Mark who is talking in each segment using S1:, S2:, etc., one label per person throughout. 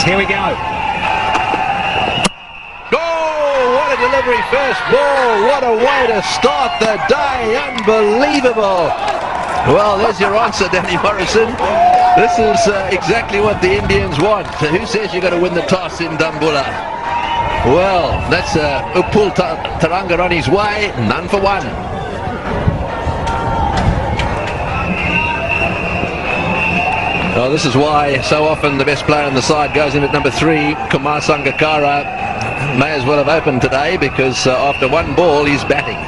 S1: Here we go.
S2: Oh, what a delivery, first ball. What a way to start the day. Unbelievable. Well, there's your answer, Danny Morrison. This is exactly what the Indians want. So who says you're going to win the toss in Dambulla? Well, that's Upul Tharanga on his way. None for one. Well, this is why so often the best player on the side goes in at number 3. Kumar Sangakkara may as well have opened today, because after one ball he's batting.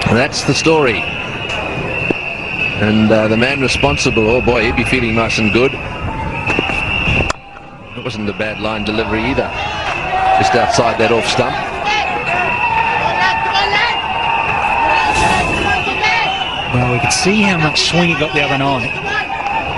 S2: And that's the story. And the man responsible, oh boy, he'd be feeling nice and good. It wasn't a bad line delivery either. Just outside that off stump.
S1: Well, we could see how much swing he got the other night.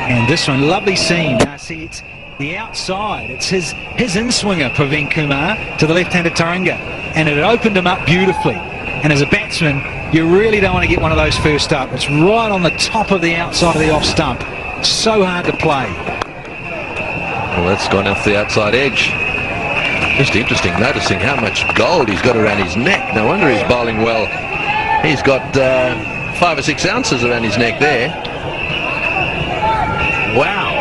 S1: And this one, lovely seam. Now see, it's the outside. It's his in-swinger, Praveen Kumar, to the left-handed Tharanga. And it opened him up beautifully. And as a batsman, you really don't want to get one of those first up. It's right on the top of the outside of the off stump. So hard to play.
S2: Well, that's gone off the outside edge. Just interesting, noticing how much gold he's got around his neck. No wonder he's bowling well. He's got 5 or 6 ounces around his neck there. Wow.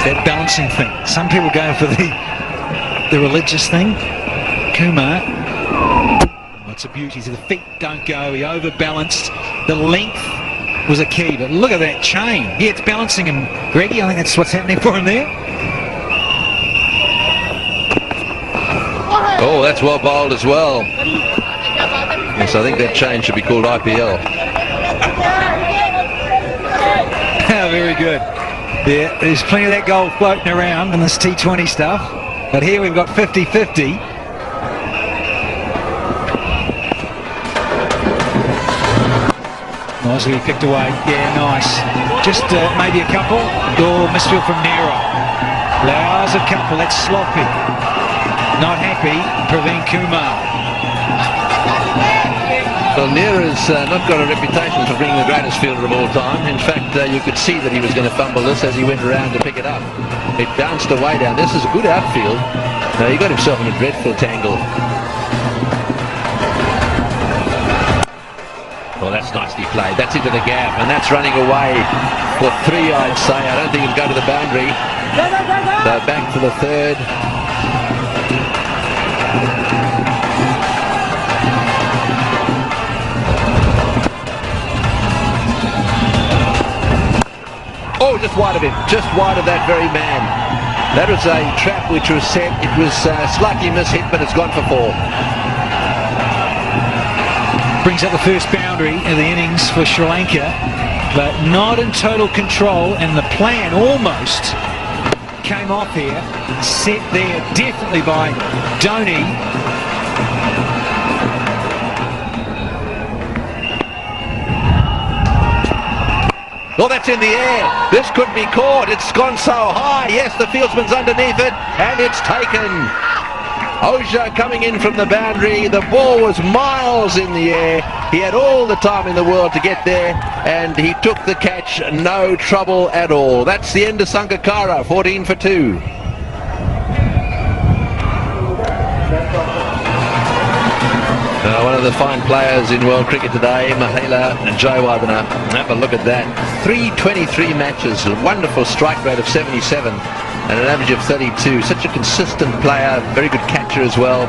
S1: That balancing thing. Some people go for the religious thing. Kumar. Oh, it's a beauty. So the feet don't go. He overbalanced. The length was a key. But look at that chain. Yeah, it's balancing him, Greggy. I think that's what's happening for him there.
S2: Oh, that's well bowled as well. Yes, I think that chain should be called IPL.
S1: Very good. Yeah, there's plenty of that gold floating around in this T20 stuff. But here we've got 50-50. Nicely picked away. Yeah, nice. Just maybe a couple. Oh, misfield from Nero. Allows a couple. That's sloppy. Not happy. Praveen Kumar.
S2: Well, Nera's not got a reputation for being the greatest fielder of all time. In fact, you could see that he was going to fumble this as he went around to pick it up. It bounced away down. This is a good outfield. He got himself in a dreadful tangle. Well, that's nicely played. That's into the gap, and that's running away for 3, I'd say. I don't think he'll go to the boundary. So back to the 3rd. Oh, just wide of him. Just wide of that very man. That was a trap which was set. It was slightly mishit, but it's gone for 4.
S1: Brings up the first boundary in the innings for Sri Lanka, but not in total control, and the plan almost came off here. Set there definitely by Dhoni.
S2: Oh, that's in the air. This could be caught. It's gone so high. Yes, the fieldsman's underneath it, and it's taken. Oja coming in from the boundary. The ball was miles in the air. He had all the time in the world to get there, and he took the catch. No trouble at all. That's the end of Sangakkara, 14 for 2. One of the fine players in world cricket today, Mahela Jayawardene. Have a look at that. 323 matches, a wonderful strike rate of 77 and an average of 32. Such a consistent player, very good catcher as well.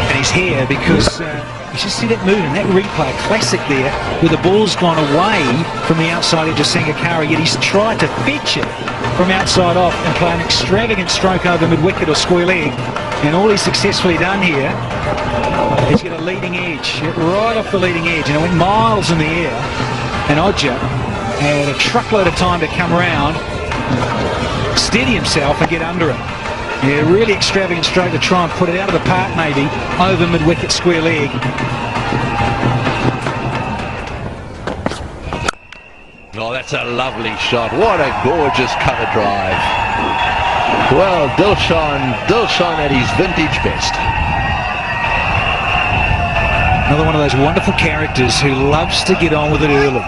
S1: And he's here because you just see that movement, that replay, classic there, where the ball's gone away from the outside edge of Sangakkara, yet he's tried to fetch it from outside off and play an extravagant stroke over mid-wicket or square leg. And all he's successfully done here is get a leading edge, right off the leading edge, and it went miles in the air. And Oja had a truckload of time to come around, steady himself and get under it. Yeah, really extravagant stroke to try and put it out of the park maybe, over mid-wicket square leg.
S2: Oh, that's a lovely shot. What a gorgeous cover drive. Well, Dilshan at his vintage best.
S1: Another one of those wonderful characters who loves to get on with it early.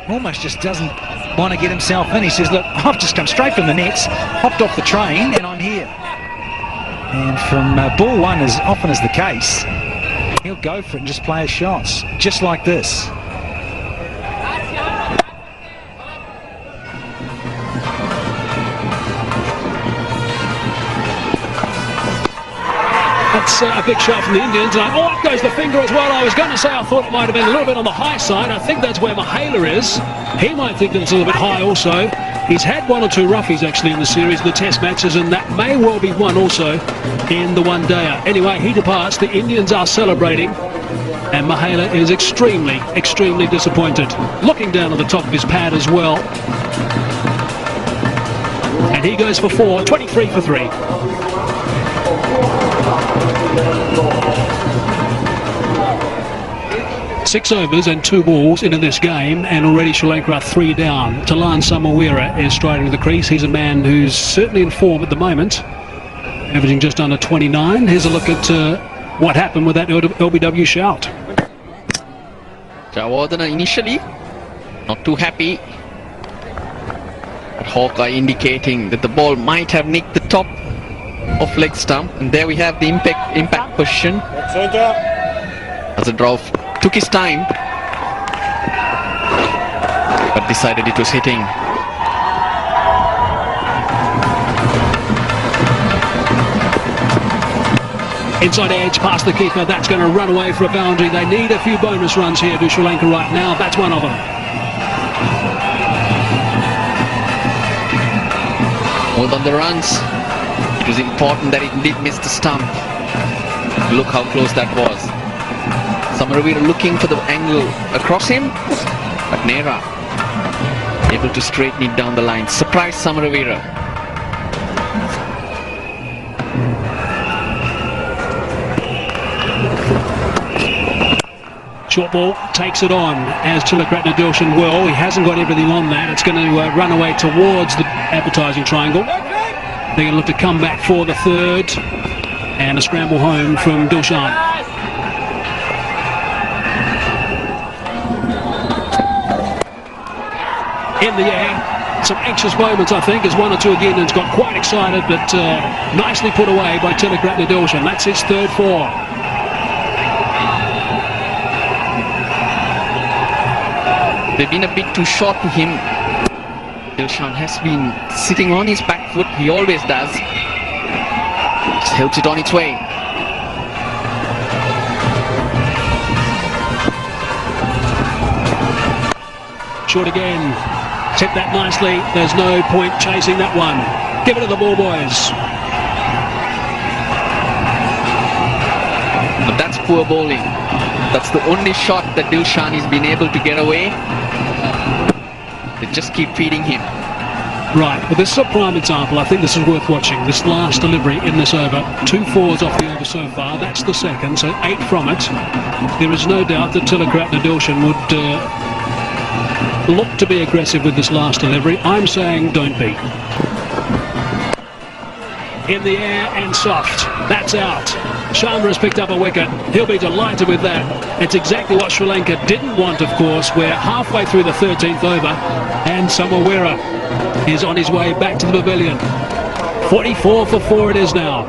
S1: almost just doesn't want to get himself in. He says, look, I've just come straight from the nets, hopped off the train, and I'm here. And from ball one, as often as the case, he'll go for it and just play his shots, just like this.
S3: That's a big shot from the Indians. And up goes the finger as well. I was going to say I thought it might have been a little bit on the high side. I think that's where Mahela is. He might think that it's a little bit high also. He's had one or two roughies actually in the series, in the test matches, and that may well be one also in the one-dayer. Anyway, he departs. The Indians are celebrating, and Mahela is extremely, extremely disappointed. Looking down at the top of his pad as well. And he goes for 4, 23 for 3. Six overs and 2 balls into this game, and already Sri Lanka are 3 down. Talan Samawira is striding to the crease. He's a man who's certainly in form at the moment, averaging just under 29. Here's a look at what happened with that LBW shout.
S4: Javardhana initially not too happy, but Hawkeye indicating that the ball might have nicked the top of leg stump, and there we have the impact position. As a draw took his time, but decided it was hitting.
S3: Inside edge past the keeper, that's going to run away for a boundary. They need a few bonus runs here to Sri Lanka right now. That's one of them.
S4: More than the runs, it was important that it did miss the stump. Look how close that was. Samaravira looking for the angle across him, but Nera able to straighten it down the line. Surprise Samaravira.
S3: Short ball takes it on, as Tilakratna Dilshan will. He hasn't got everything on that. It's going to run away towards the advertising triangle. They're going to look to come back for the third, and a scramble home from Dilshan. In the air, some anxious moments I think, as one or two again has got quite excited, but nicely put away by Tilakratna Dilshan. That's his third 4.
S4: They've been a bit too short to him. Dilshan has been sitting on his back foot, he always does. Just helps it on its way.
S3: Short again. Hit that nicely. There's no point chasing that one. Give it to the ball boys.
S4: But that's poor bowling. That's the only shot that Dilshan has been able to get away. They just keep feeding him.
S3: Right, well this is a prime example. I think this is worth watching. This last delivery in this over. 2 4s off the over so far. That's the second, so 8 from it. There is no doubt that Tilakratna Dilshan would look to be aggressive with this last delivery. I'm saying don't be. In the air and soft. That's out. Sharma has picked up a wicket. He'll be delighted with that. It's exactly what Sri Lanka didn't want, of course. We're halfway through the 13th over, and Samawira is on his way back to the pavilion. 44 for 4 it is now.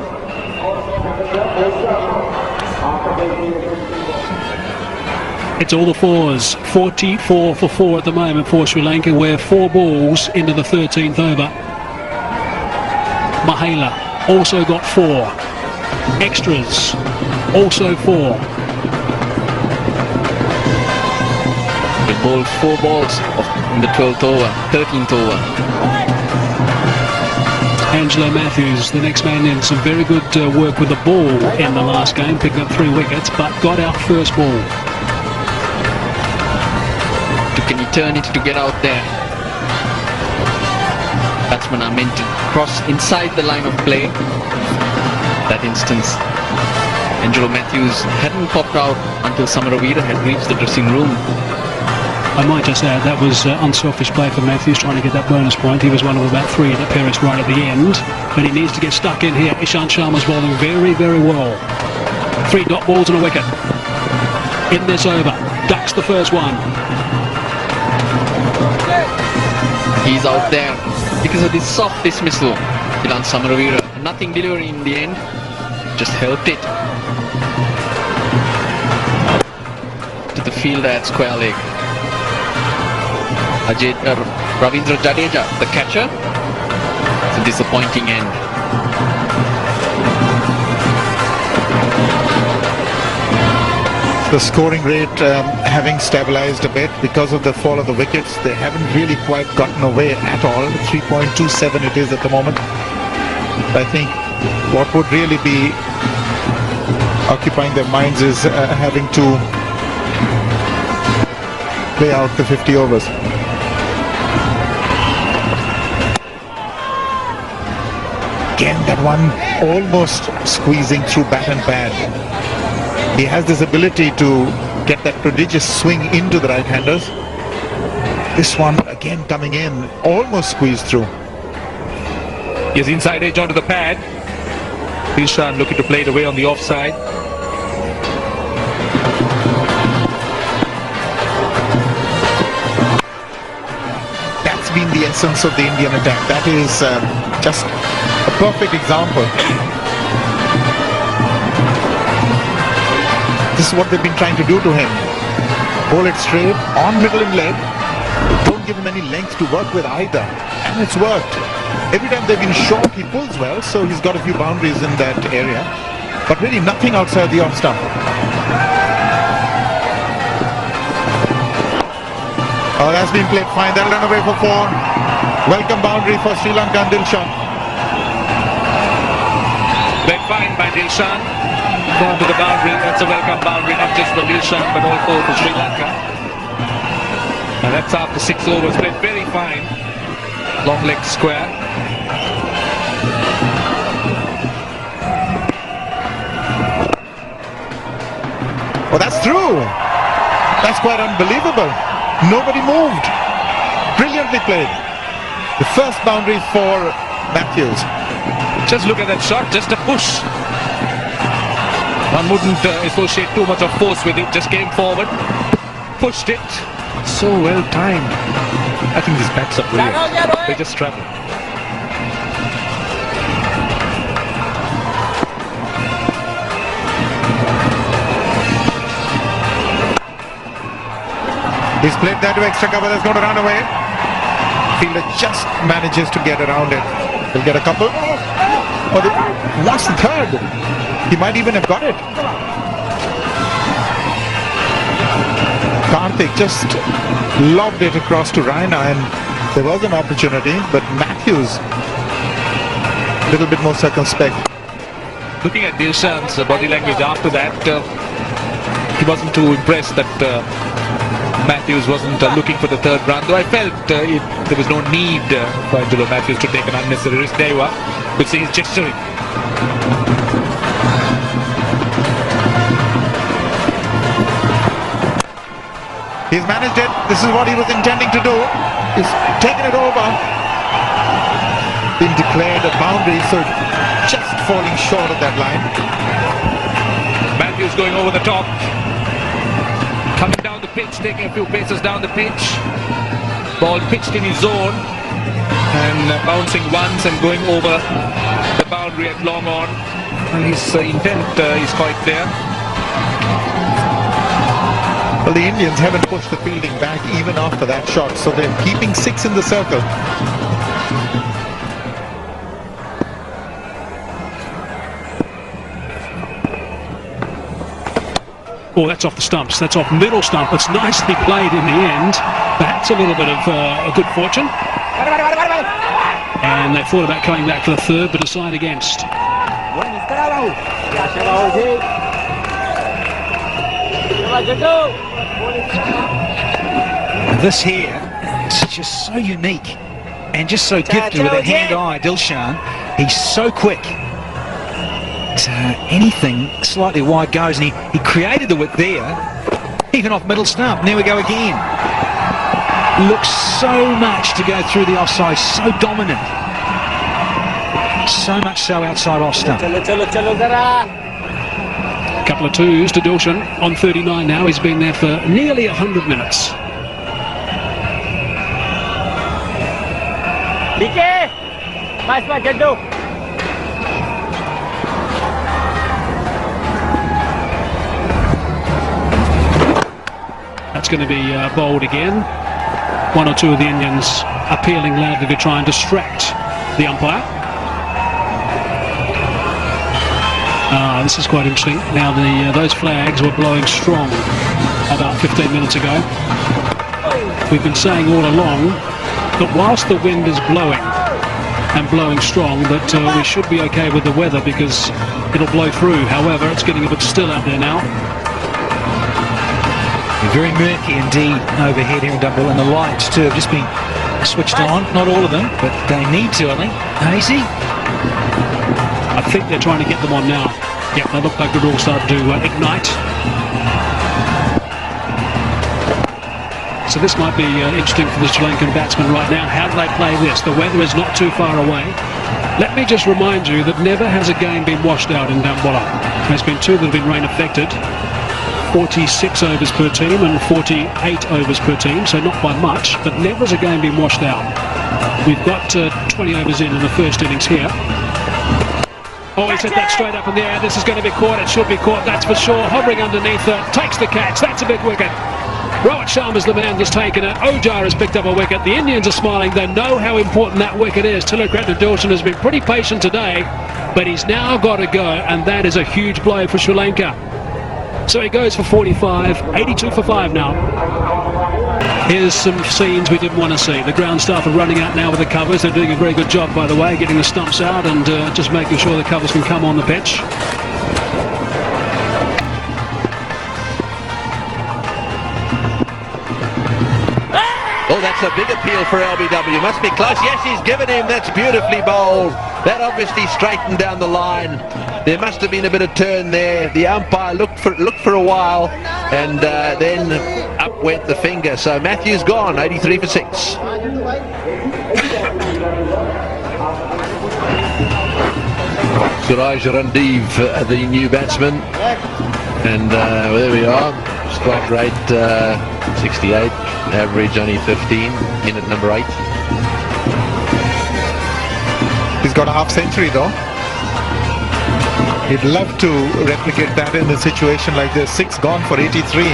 S3: It's all the 4s. 44 for 4 at the moment for Sri Lanka. We're 4 balls into the 13th over. Mahela also got 4. Extras also 4.
S4: They bowled 4 balls in the 12th over, 13th over.
S3: Angelo Matthews, the next man in, some very good work with the ball in the last game. Picked up 3 wickets, but got out first ball.
S4: Can you turn it to get out there? Batsmen are meant to cross inside the line of play. That instance, Angelo Matthews hadn't popped out until Samaravira had reached the dressing room.
S3: I might just add that was unselfish play for Matthews, trying to get that bonus point. He was one of about 3 in appearance right at the end, but he needs to get stuck in here. Ishant Sharma's bowling very, very well. 3 dot balls and a wicket in this over. Ducks the first one.
S4: He's out there because of this soft dismissal. Ilan Samaravira, nothing delivery in the end, just helped it to the fielder at square leg. Ravindra Jadeja, the catcher. It's a disappointing end.
S5: The scoring rate having stabilized a bit because of the fall of the wickets. They haven't really quite gotten away at all. 3.27 it is at the moment. I think what would really be occupying their minds is having to play out the 50 overs. Again, that one almost squeezing through bat and pad. He has this ability to get that prodigious swing into the right-handers. This one again coming in, almost squeezed through.
S6: He's inside edge onto the pad. Dilshan looking to play it away on the offside.
S5: That's been the essence of the Indian attack. That is just a perfect example. This is what they've been trying to do to him. Bowl it straight, on middle and leg. Don't give him any length to work with either. And it's worked. Every time they've been short, he pulls well, so he's got a few boundaries in that area. But really nothing outside the off stump. Oh, that's been played fine. They'll run away for 4. Welcome boundary for Sri Lanka and Dilshan.
S6: Played fine by Dilshan. Gone to the boundary. That's a welcome boundary, not just for Dilshan, but also for Sri Lanka. And that's after 6 overs. Played very fine. Long leg square.
S5: Oh, that's through. That's quite unbelievable. Nobody moved. Brilliantly played. The first boundary for Matthews.
S6: Just look at that shot, just a push. One wouldn't associate too much of force with it, just came forward, pushed it. So well timed. I think these bats are brilliant. They just travel.
S5: He's played that to extra cover. That's going to run away. Fielder just manages to get around it. He'll get a couple. Oh, that's the third. He might even have got it. Karthik just lobbed it across to Raina, and there was an opportunity, but Matthews a little bit more circumspect.
S6: Looking at Dilshan's body language after that, he wasn't too impressed that Matthews wasn't looking for the third run, though I felt there was no need for Angelo Matthews to take an unnecessary risk. There you are. We'll see he's gesturing.
S5: He's managed it. This is what he was intending to do. He's taken it over. Been declared a boundary, so just falling short of that line.
S6: Matthews going over the top. Coming down the pitch, taking a few paces down the pitch. Ball pitched in his zone and bouncing once and going over the boundary at long on. And his intent is quite clear.
S5: Well, the Indians haven't pushed the fielding back even after that shot, so they're keeping 6 in the circle.
S3: Oh, that's off the stumps. That's off middle stump. It's nicely played in the end. Perhaps a little bit of a good fortune. And they thought about coming back for the third, but decide against.
S1: This here is just so unique and just so gifted with a hand-eye. Dilshan, he's so quick. Anything slightly wide goes, and he created the width there, even off middle stump. And there we go again. Looks so much to go through the offside, so dominant. So much so outside off stump.
S3: Couple of twos to Dilshan on 39 now. He's been there for nearly 100 minutes. That's going to be bowled again. One or two of the Indians appealing loudly to try and distract the umpire. This is quite interesting. Now those flags were blowing strong about 15 minutes ago. We've been saying all along that whilst the wind is blowing and blowing strong, that we should be okay with the weather because it'll blow through. However, it's getting a bit still out there now.
S1: Very murky indeed overhead here in Dambulla, and the lights too have just been switched on. Not all of them, but they need to, I think. Hazy?
S3: I think they're trying to get them on now. Yep, they look like they're all starting to ignite. So this might be interesting for the Sri Lankan batsmen right now. How do they play this? The weather is not too far away. Let me just remind you that never has a game been washed out in Dambulla. There's been two that have been rain affected. 46 overs per team and 48 overs per team, so not by much, but never has a game been washed out. We've got 20 overs in the first innings here. Oh, he's hit that straight up in the air. This is going to be caught. It should be caught, that's for sure. Hovering underneath it, takes the catch. That's a big wicket. Rohit Sharma's the man that's taken it. Ojar has picked up a wicket. The Indians are smiling. They know how important that wicket is. Tilakratna Dawson has been pretty patient today, but he's now got to go, and that is a huge blow for Sri Lanka. So he goes for 45, 82 for 5 now. Here's some scenes we didn't want to see. The ground staff are running out now with the covers. They're doing a very good job, by the way, getting the stumps out and just making sure the covers can come on the pitch.
S2: Oh, that's a big appeal for LBW. Must be close. Yes, he's given him. That's beautifully bowled. That obviously straightened down the line. There must have been a bit of turn there. The umpire looked for a while, and then up went the finger. So Matthew's gone, 83 for 6. Suraj Randiv, the new batsman, and there we are. Strike rate 68, average only 15 in at number 8.
S5: He's got a half century though. He'd love to replicate that in a situation like this. 6 gone for 83.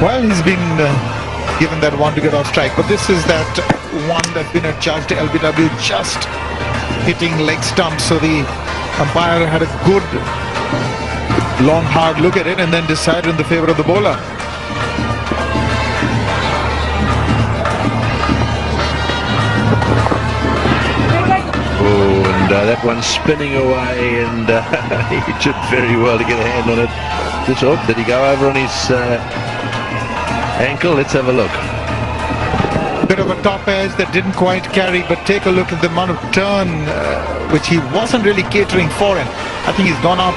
S5: Well, he's been given that one to get off strike, but this is that one that's been adjudged. LBW just hitting leg stumps, so the umpire had a good long hard look at it and then decided in the favor of the bowler.
S2: Oh, and that one's spinning away, and he did very well to get a hand on it. Did he go over on his ankle? Let's have a look.
S5: Bit of a top edge that didn't quite carry, but take a look at the amount of turn which he wasn't really catering for, and I think he's gone up.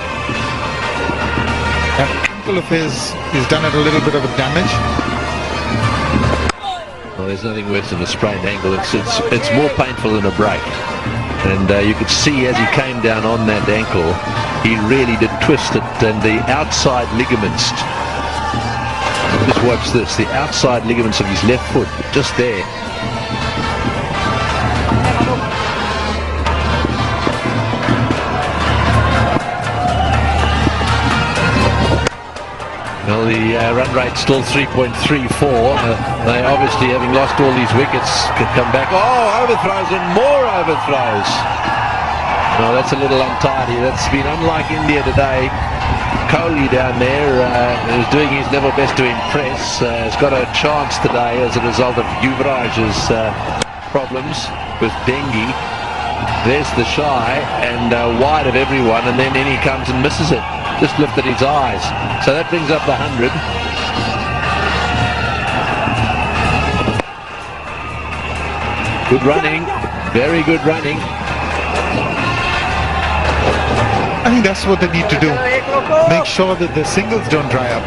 S5: An ankle of his, he's done it a little bit of a damage.
S2: Well, there's nothing worse than a sprained ankle. It's more painful than a break. And you could see as he came down on that ankle, he really did twist it, and the outside ligaments, just watch this, the outside ligaments of his left foot, just there. Well, the run rate's still 3.34. They obviously, having lost all these wickets, could come back. Oh, overthrows and more overthrows. No, that's a little untidy. That's been unlike India today. Kohli down there is doing his level best to impress. Has got a chance today as a result of Yuvraj's problems with dengue. There's the shy and wide of everyone, and then in he comes and misses it. Just lifted his eyes. So that brings up the 100. Good running. Very good running.
S5: I think that's what they need to do. Make sure that the singles don't dry up.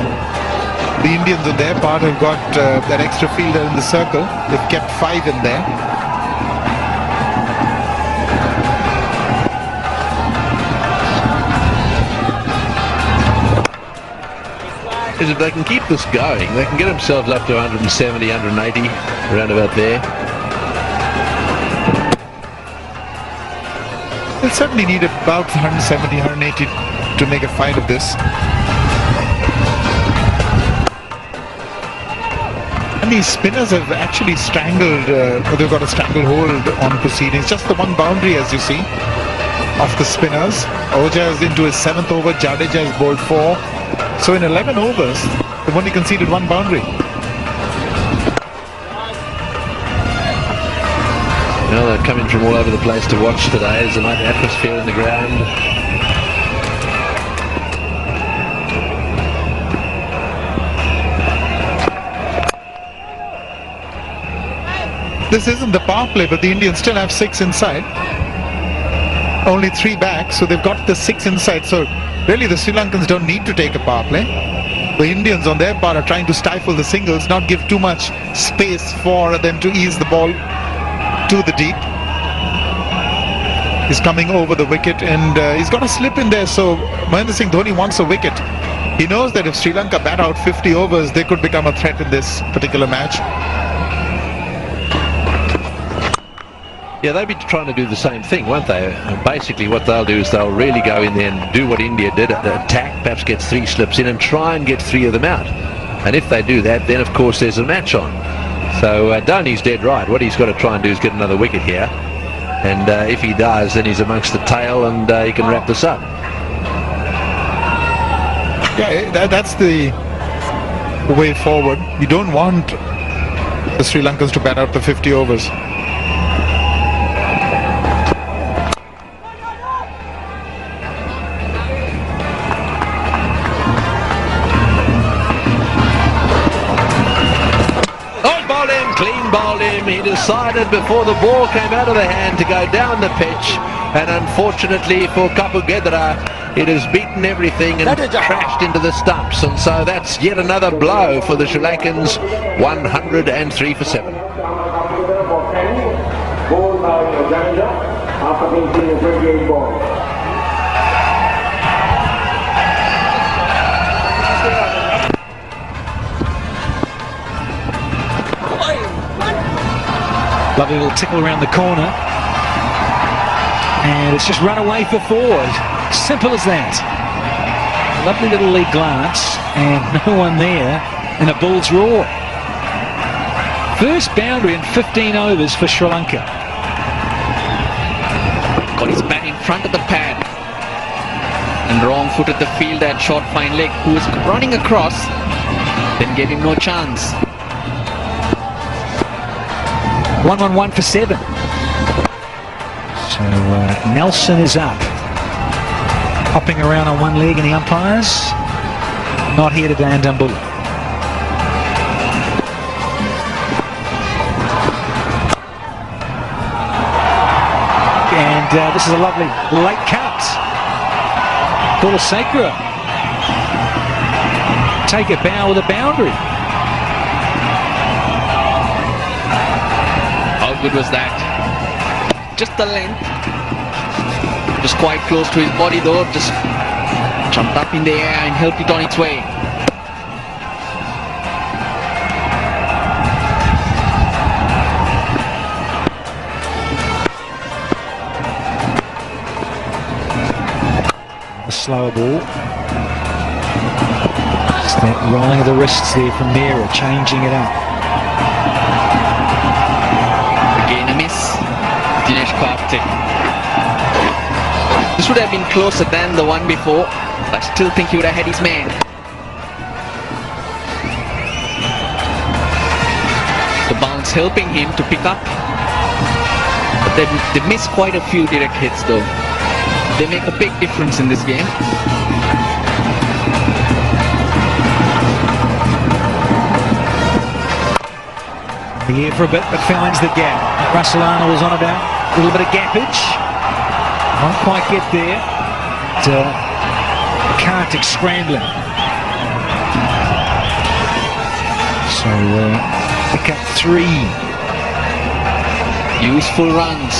S5: The Indians on their part have got that extra fielder in the circle. They've kept 5 in there.
S2: is if they can keep this going, they can get themselves up to 170, 180, around about there.
S5: They'll certainly need about 170, 180 to make a fight of this. And these spinners have actually strangled, they've got a stranglehold on proceedings. Just the one boundary, as you see, of the spinners. Oja is into his 7th over, Jadeja has bowled 4. So in 11 overs, they've only conceded one boundary.
S2: Well, they're coming from all over the place to watch today. There's a nice atmosphere in the ground.
S5: This isn't the power play, but the Indians still have 6 inside. Only 3 back, so they've got the 6 inside. So really the Sri Lankans don't need to take a power play. The Indians on their part are trying to stifle the singles, not give too much space for them to ease the ball to the deep. He's coming over the wicket and he's got a slip in there, so Mahendra Singh Dhoni wants a wicket. He knows that if Sri Lanka bat out 50 overs, they could become a threat in this particular match.
S2: Yeah, they'll be trying to do the same thing, won't they? Basically what they'll do is they'll really go in there and do what India did, attack, perhaps get 3 slips in and try and get 3 of them out. And if they do that, then of course there's a match on. So Dhoni's dead right. What he's got to try and do is get another wicket here. And if he does, then he's amongst the tail and he can wrap this up.
S5: Yeah, that's the way forward. You don't want the Sri Lankans to bat out the 50 overs.
S2: He decided before the ball came out of the hand to go down the pitch, and unfortunately for Kapugedra, it has beaten everything and crashed into the stumps, and so that's yet another blow for the Sri Lankans. 103 for 7.
S1: Lovely little tickle around the corner. And it's just run away for 4. Simple as that. Lovely little lead glance and no one there in a bull's roar. First boundary in 15 overs for Sri Lanka.
S4: Got his bat in front of the pad. And wrong-footed the fielder at short fine leg, who was running across, then gave him no chance.
S1: 1-1-1 for 7. So Nelson is up. Hopping around on one leg, and the umpires not here today in Dambulla. And this is a lovely late cut. Kulasekara take a bow with a boundary.
S4: How good was that? Just the length. Just quite close to his body though. Just jumped up in the air and helped it on its way.
S1: A slower ball. Just that rolling of the wrists there from Mera, changing it up.
S4: Again a miss. Dinesh Karthik. This would have been closer than the one before, but I still think he would have had his man. The bounce helping him to pick up. But they missed quite a few direct hits though. They make a big difference in this game.
S1: Here for a bit, but finds the gap. Russellana was on about a little bit of gappage. Won't quite get there. Karthik scrambling. So pick up 3.
S4: Useful runs.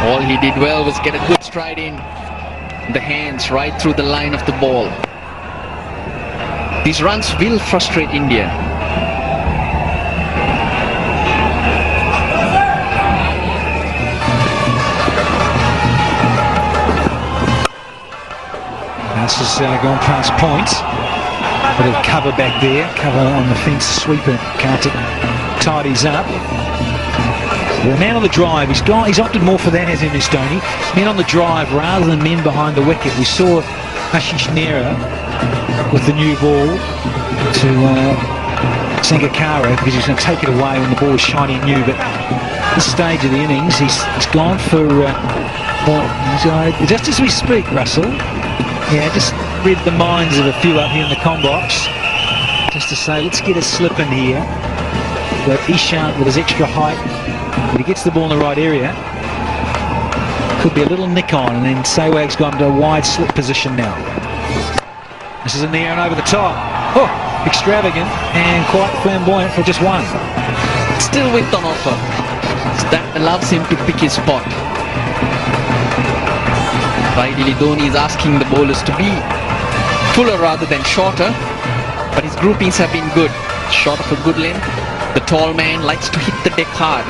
S4: All he did well was get a good stride in. the hands right through the line of the ball. These runs will frustrate India.
S1: This has gone past point. Bit of cover back there. Cover on the fence. Sweeper. Kartik tidies up. The man on the drive. He's opted more for that, hasn't he, Stoney? Men on the drive rather than men behind the wicket. We saw Ashish Nehra with the new ball to Sangakkara because he's going to take it away when the ball is shiny and new. But at this stage of the innings, he's gone for just as we speak, Russell. Yeah, just read the minds of a few up here in the comm box. Just to say, let's get a slip in here. But Ishant with his extra height, but he gets the ball in the right area. Could be a little nick on, and then Sehwag's gone to a wide slip position now. This is in the air and over the top. Oh, extravagant and quite flamboyant for just one.
S4: Still width on offer. So that allows him to pick his spot. Ideally, Dhoni is asking the bowlers to be fuller rather than shorter, but his groupings have been good. Short of a good length, the tall man likes to hit the deck hard.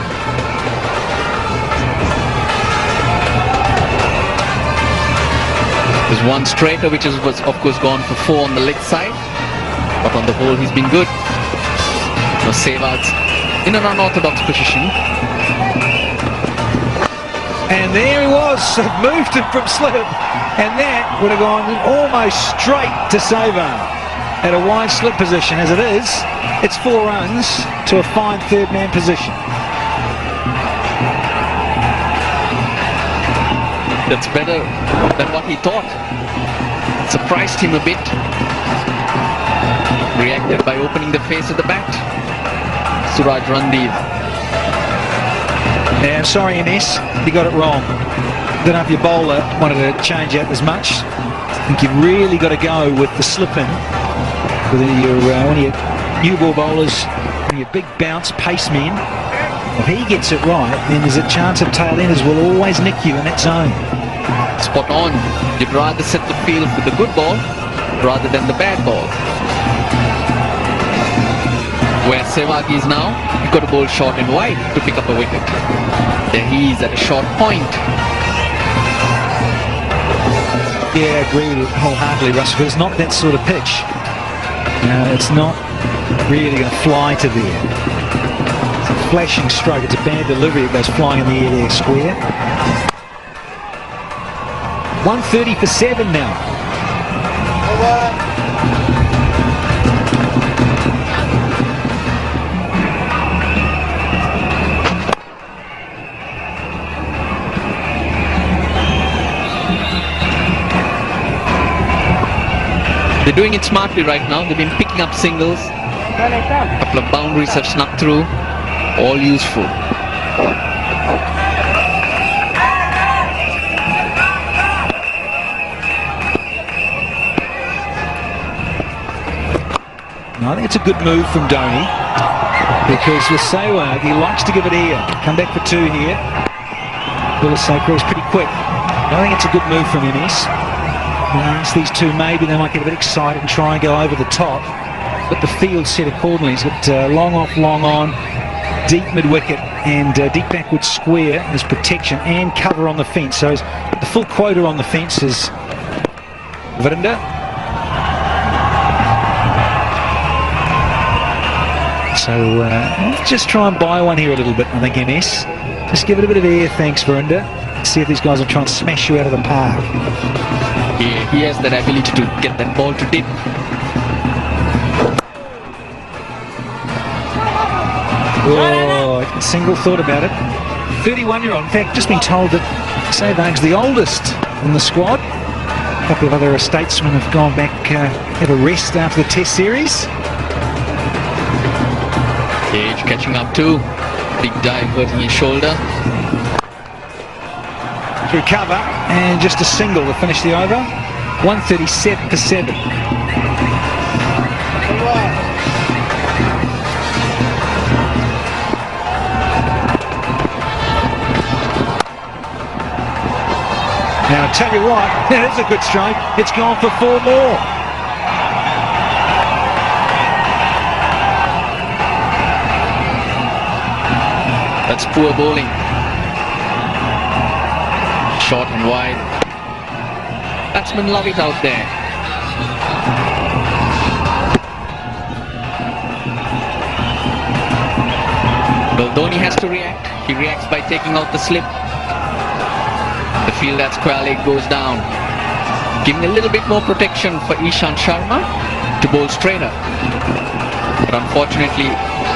S4: There's one straighter which was of course gone for 4 on the leg side, but on the whole he's been good. Now Sehwag's in an unorthodox position.
S1: And there he was, moved him from slip, and that would have gone almost straight to Sehwag at a wide slip position. As it is, it's 4 runs to a fine third man position.
S4: That's better than what he thought. Surprised him a bit. Reacted by opening the face of the bat. Suraj Randiv.
S1: Yeah, I'm sorry, MS, you got it wrong. Don't know if your bowler wanted to change that as much. I think you've really got to go with the slip in. With one of your new ball bowlers, one of your big bounce pace men. If he gets it right, then there's a chance of tail-enders will always nick you in that zone.
S4: Spot on. You'd rather set the field with the good ball rather than the bad ball. Where Sehwag is now, you've got to bowl short and wide to pick up a wicket. There he is at a short point.
S1: Yeah, I agree with it wholeheartedly, Russell, because it's not that sort of pitch. It's not really going to fly to there. It's a flashing stroke. It's a bad delivery. It goes flying in the air there, square. 130 for 7 now.
S4: They're doing it smartly right now. They've been picking up singles. A couple of boundaries have snuck through. All useful.
S1: I think it's a good move from Dhoni, because with Sehwag, he likes to give it air. Come back for 2 here. Vilasacra is pretty quick. I think it's a good move from MS. These two, maybe they might get a bit excited and try and go over the top, but the field's set accordingly. He's got long off, long on, deep mid-wicket and deep backward square as protection and cover on the fence. So the full quota on the fence is Virender. So let's just try and buy one here a little bit, I think, MS. Just give it a bit of air, thanks, Virender. See if these guys will try and smash you out of the park.
S4: Yeah, he has that ability to get that ball to dip.
S1: Oh, single thought about it. 31-year-old. In fact, just been told that Sehwag's the oldest in the squad. A couple of other statesmen have gone back, have a rest after the Test series.
S4: Cage catching up too. Big dive hurting his shoulder.
S1: Through cover and just a single to finish the over. 137 for 7. Now tell you what, it is a good strike. It's gone for 4 more.
S4: That's poor bowling. Short and wide. Batsmen love it out there. Well, Dhoni has to react. He reacts by taking out the slip. The field at square leg goes down, giving a little bit more protection for Ishant Sharma to bowl straighter. But unfortunately,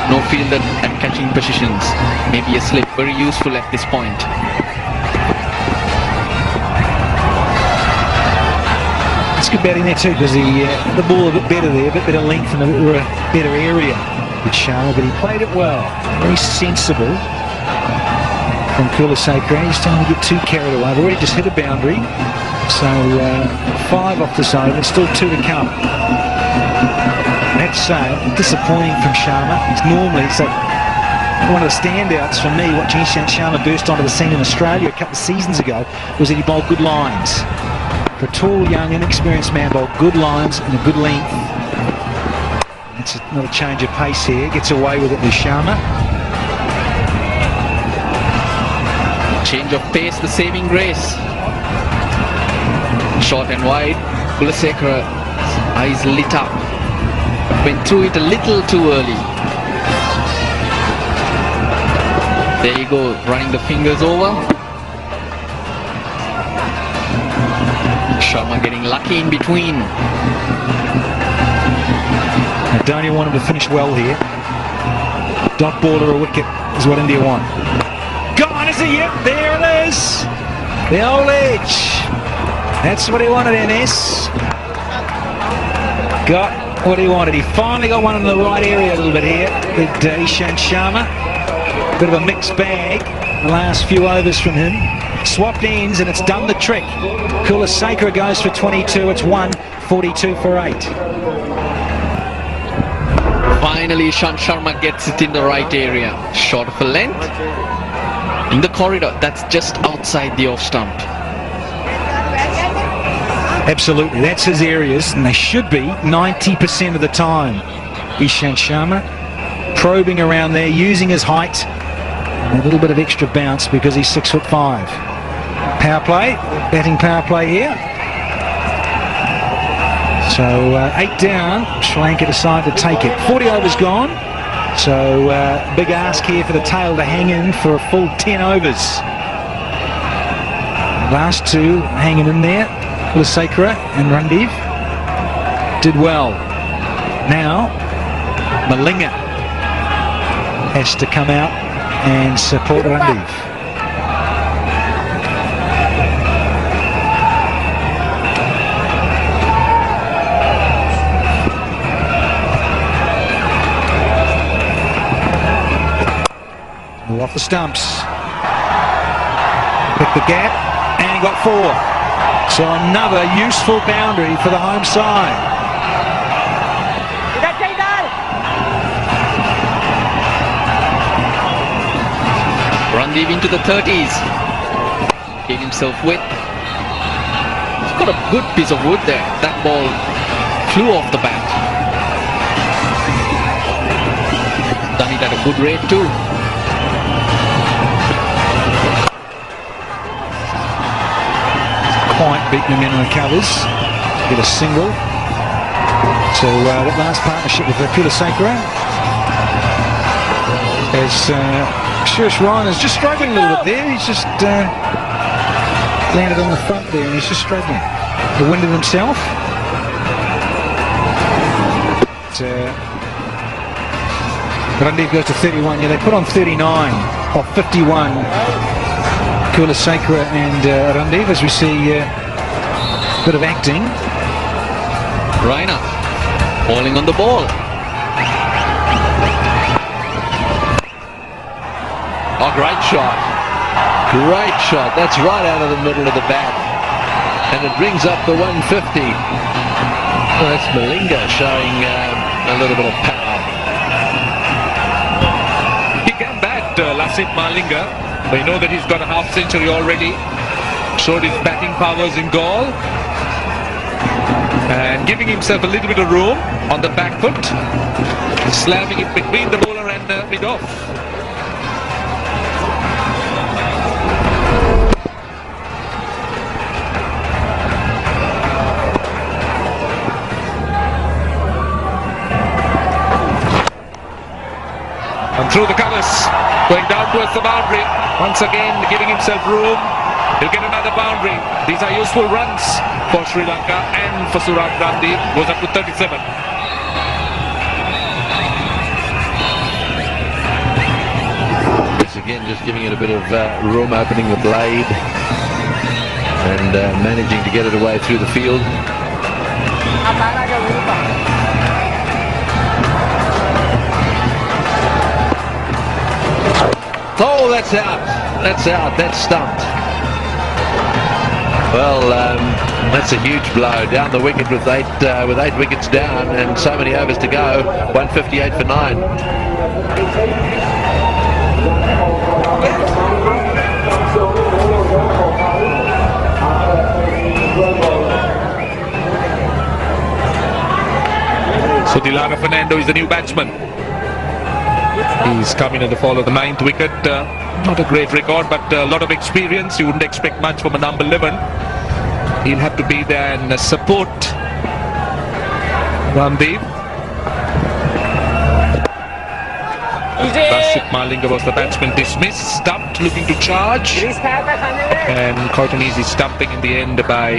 S4: no fielder at catching positions. Maybe a slip, very useful at this point.
S1: It's good batting there too, because the ball a bit better there, a bit better length and a bit better area with Sharma, but he played it well. Very sensible from Kulasekara. He's starting to get too carried away. They've already just hit a boundary, so 5 off this over, still 2 to come. That's disappointing from Sharma. It's normally one of the standouts for me watching Ishant Sharma burst onto the scene in Australia a couple of seasons ago was that he bowled good lines. For a tall, young, inexperienced man, bowled good lines and a good length. It's not a change of pace here. Gets away with it with Sharma.
S4: Change of pace, the saving grace. Short and wide. Kulasekara's eyes lit up. Went through it a little too early. There you go, running the fingers over. Sharma getting lucky in between.
S1: Now Dhoni want him to finish well here. Dot ball or a wicket is what India want. Gone, is it? Yep, there it is. The old edge. That's what he wanted, NS. Got what he wanted. He finally got one in the right area a little bit here with Ishant Sharma. Bit of a mixed bag. The last few overs from him. Swapped ends and it's done the trick. Kulasekara goes for 22. It's 142 for 8.
S4: Finally, Ishant Sharma gets it in the right area. Short of a length. In the corridor, that's just outside the off stump.
S1: Absolutely, that's his areas, and they should be 90% of the time. Ishant Sharma probing around there, using his height, and a little bit of extra bounce because he's 6'5". Power play, batting power play here. So 8 down, Sri Lanka decide to take it. 40 overs gone, so big ask here for the tail to hang in for a full 10 overs. Last 2 hanging in there. Kulasekara and Randiv did well. Now Malinga has to come out and support Randiv. Off the stumps. Picked the gap and got 4. So another useful boundary for the home side.
S4: Randiv into the 30s. Gave himself width. He's got a good piece of wood there. That ball flew off the bat. Done it at a good rate too.
S1: Point beating him in on the covers. Get a single. So that last partnership with Kulasekara as Suresh Raina is just struggling a little bit there. He's just landed on the front there and he's just struggling. The wind of himself. Randiv goes to 31. Yeah, they put on 39 off 51. Kulasekara and Randiv, as we see a bit of acting.
S4: Raina falling on the ball.
S2: Oh, great shot. Great shot. That's right out of the middle of the bat. And it brings up the 150. Well, that's Malinga showing a little bit of power.
S6: He can bat Lasith Malinga. We know that he's got a half century already. showed his batting powers in goal and giving himself a little bit of room on the back foot, slamming it between the bowler and mid-off. And through the covers, going down towards the boundary. Once again, giving himself room. He'll get another boundary. These are useful runs for Sri Lanka and for Suraj Randiv. Goes up to 37.
S2: This again, just giving it a bit of room, opening the blade and managing to get it away through the field. Oh, that's out. That's out. That's stumped. Well, that's a huge blow down the wicket with eight wickets down and so many overs to go. 158 for 9.
S6: So Dilara Fernando is the new batsman. He's coming at the fall of the 9th wicket. Not a great record, but a lot of experience. You wouldn't expect much from a number 11. He'll have to be there and support Randiv. Rashid Malinga was the batsman dismissed, stumped, looking to charge. And quite an easy stumping in the end by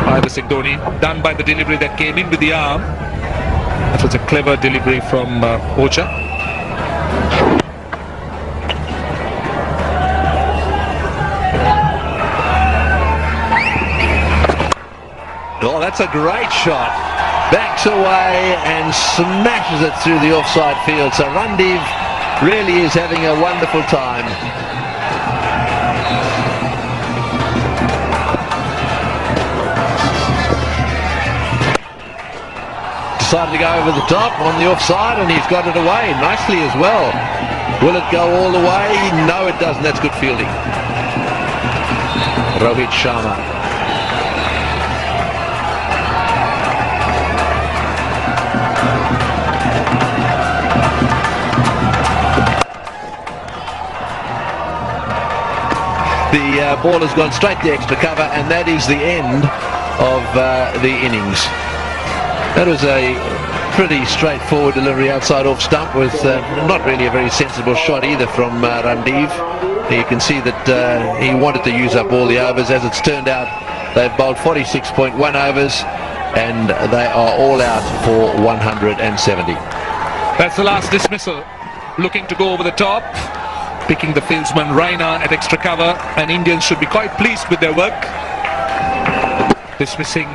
S6: Iver Singhdoni, done by the delivery that came in with the arm. That was a clever delivery from Ocha.
S2: Oh, that's a great shot. Backs away and smashes it through the offside field. So Randiv really is having a wonderful time. Decided to go over the top on the offside and he's got it away nicely as well. Will it go all the way? No, it doesn't. That's good fielding. Rohit Sharma. The ball has gone straight to extra cover and that is the end of the innings. That was a pretty straightforward delivery outside off stump with not really a very sensible shot either from Randiv. You can see that he wanted to use up all the overs. As it's turned out, they've bowled 46.1 overs and they are all out for 170.
S6: That's the last dismissal. Looking to go over the top. Picking the fieldsman Raina at extra cover, and Indians should be quite pleased with their work. Dismissing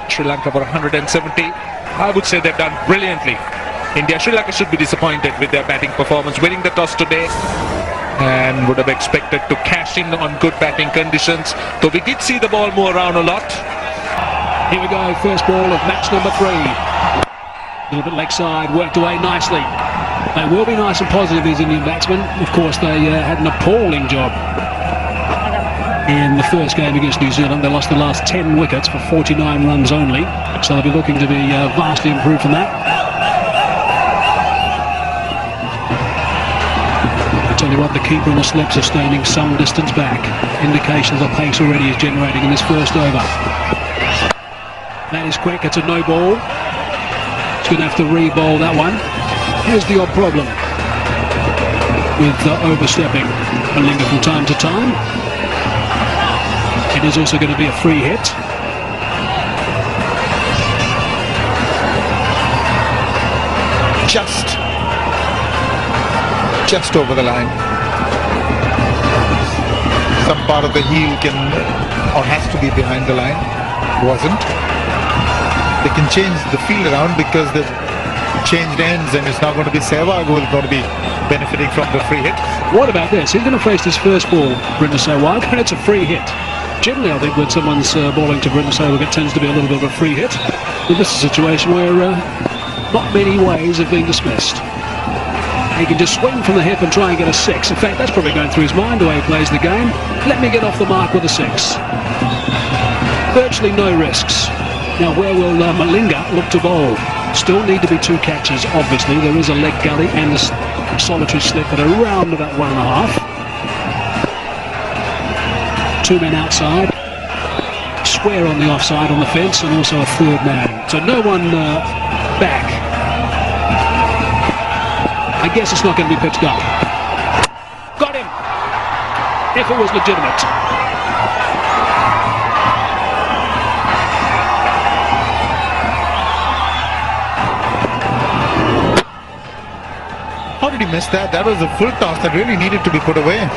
S6: Sri Lanka for 170. I would say they've done brilliantly. Sri Lanka should be disappointed with their batting performance, winning the toss today, and would have expected to cash in on good batting conditions. Though we did see the ball move around a lot.
S3: Here we go, first ball of match number 3. A little bit leg side, worked away nicely. They will be nice and positive, these Indian batsmen. Of course, they had an appalling job in the first game against New Zealand. They lost the last 10 wickets for 49 runs only. So they'll be looking to be vastly improved from that. I tell you what, the keeper and the slips are standing some distance back. Indication the pace already is generating in this first over. That is quick, it's a no ball. He's going to have to re-bowl that one. Here's the odd problem with overstepping Malinga from time to time. It is also going to be a free hit.
S5: Just over the line. Some part of the heel can or has to be behind the line. Wasn't. They can change the field around because they've changed ends and it's now going to be Sehwag who is going to be benefiting from the free hit.
S3: What about this? He's going to face his first ball, Virender Sehwag, and it's a free hit. Generally, I think when someone's bowling to Virender Sehwag, it tends to be a little bit of a free hit. But this is a situation where not many ways have been dismissed. He can just swing from the hip and try and get a 6. In fact, that's probably going through his mind the way he plays the game. Let me get off the mark with a 6. Virtually no risks. Now, where will Malinga look to bowl? Still need to be 2 catches, obviously. There is a leg gully and a solitary slip at around about 1.5. 2 men outside. Square on the offside on the fence, and also a 3rd man. So no one back. I guess it's not going to be pitched up. Got him! If it was legitimate.
S5: How did he miss that? That was a full toss that really needed to be put away.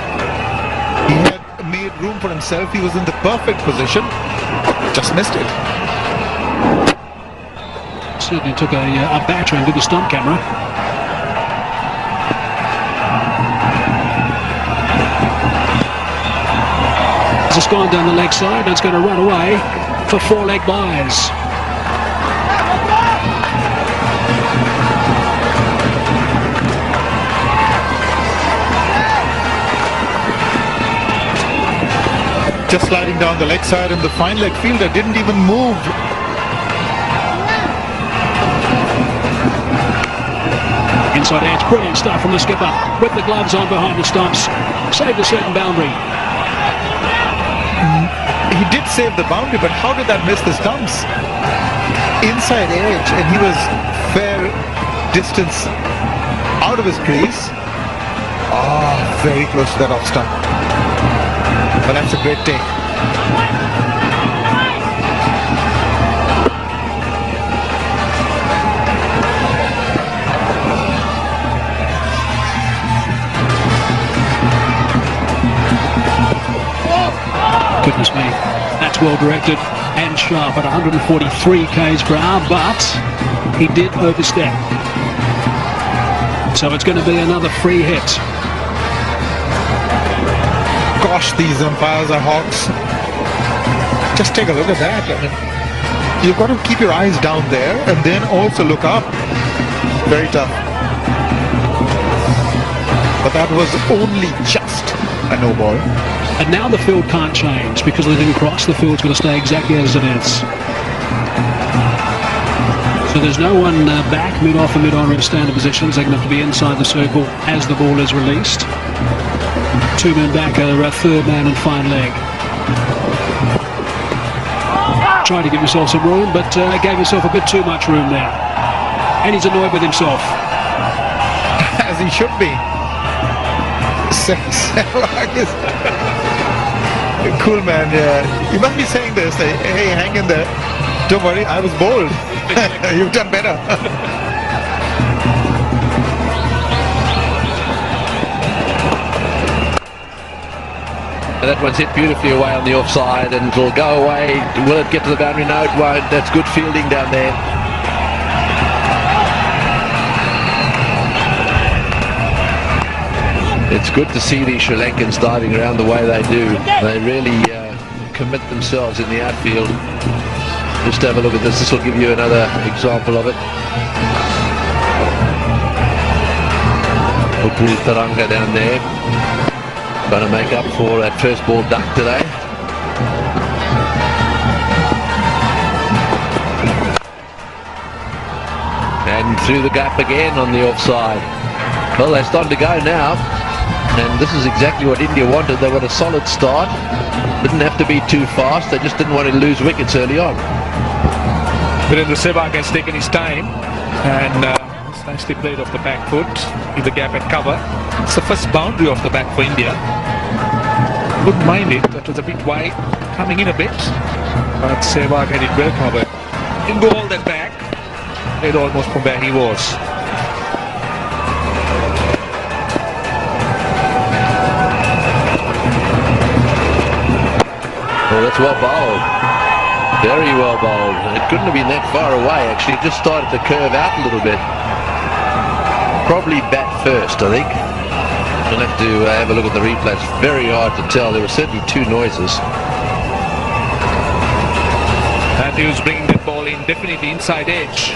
S5: He had made room for himself. He was in the perfect position. Just missed it.
S3: Certainly took a battering with the stump camera. It's gone down the leg side. That's going to run away for 4-leg byes.
S5: Just sliding down the leg side, and the fine leg fielder didn't even move.
S3: Inside edge, brilliant stuff from the skipper. With the gloves on behind the stumps. Saved a certain boundary.
S5: He did save the boundary, but how did that miss the stumps? Inside edge, and he was fair distance out of his crease. Very close to that off stump. But that's a great take.
S3: Goodness me, that's well directed and sharp at 143 k's per hour, but he did overstep. So it's going to be another free hit.
S5: Gosh, these umpires are hawks. Just take a look at that. I mean, you've got to keep your eyes down there and then also look up. Very tough. But that was only just a no ball.
S3: And now the field can't change because they didn't cross. The field's going to stay exactly as it is. So there's no one back, mid-off and mid-on in standard positions. They're going to have to be inside the circle as the ball is released. 2 men back, a 3rd man and fine leg. Trying to give himself some room, but gave himself a bit too much room there. And he's annoyed with himself.
S5: As he should be. Sehwag is cool, man. Yeah. You must be saying this. Hey, hang in there. Don't worry, I was bold. You've done better.
S2: That one's hit beautifully away on the offside, and it'll go away. Will it get to the boundary? No, it won't. That's good fielding down there. It's good to see these Sri Lankans diving around the way they do. They really commit themselves in the outfield. Just have a look at this. This will give you another example of it. Upul Tharanga down there. Trying to make up for that first ball duck today. And through the gap again on the offside. Well, they're starting to go now. And this is exactly what India wanted. They want a solid start. Didn't have to be too fast. They just didn't want to lose wickets early on.
S6: Virender Sehwag has taken his time and it's nicely played off the back foot in the gap and cover. It's the first boundary off the back for India. Wouldn't mind it. That was a bit wide, coming in a bit, but Sehwag had it well covered. Didn't go all that back. Played almost from where he was.
S2: Oh, that's well bowled. Very well bowled. It couldn't have been that far away, actually. It just started to curve out a little bit. Probably bat first, I think. We'll have to have a look at the replay. It's very hard to tell. There were certainly 2 noises.
S6: And he was bringing the ball in, definitely inside edge.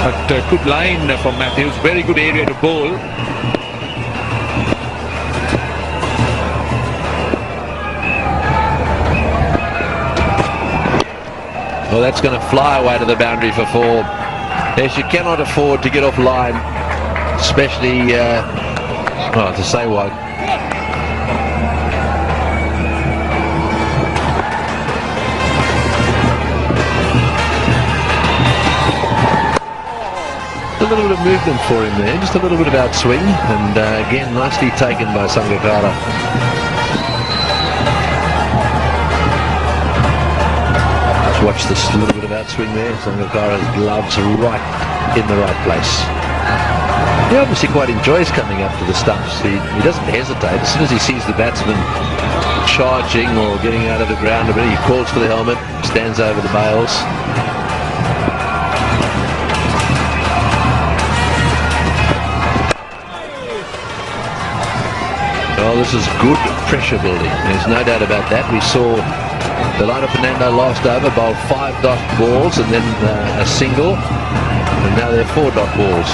S6: But good line from Matthews. Very good area to bowl.
S2: Well, that's going to fly away to the boundary for 4. Yes, you cannot afford to get off line, especially to Sehwag. A little bit of movement for him there, just a little bit of outswing, and again nicely taken by Sangakkara. Watch this little bit of outswing there. Sangakkara's gloves right in the right place. He obviously quite enjoys coming up to the stumps. He doesn't hesitate. As soon as he sees the batsman charging or getting out of the ground a bit, he calls for the helmet, stands over the bails. Well, this is good pressure building. There's no doubt about that. We saw the line of Fernando last over bowled 5 dot balls and then a single, and now they're 4 dot balls.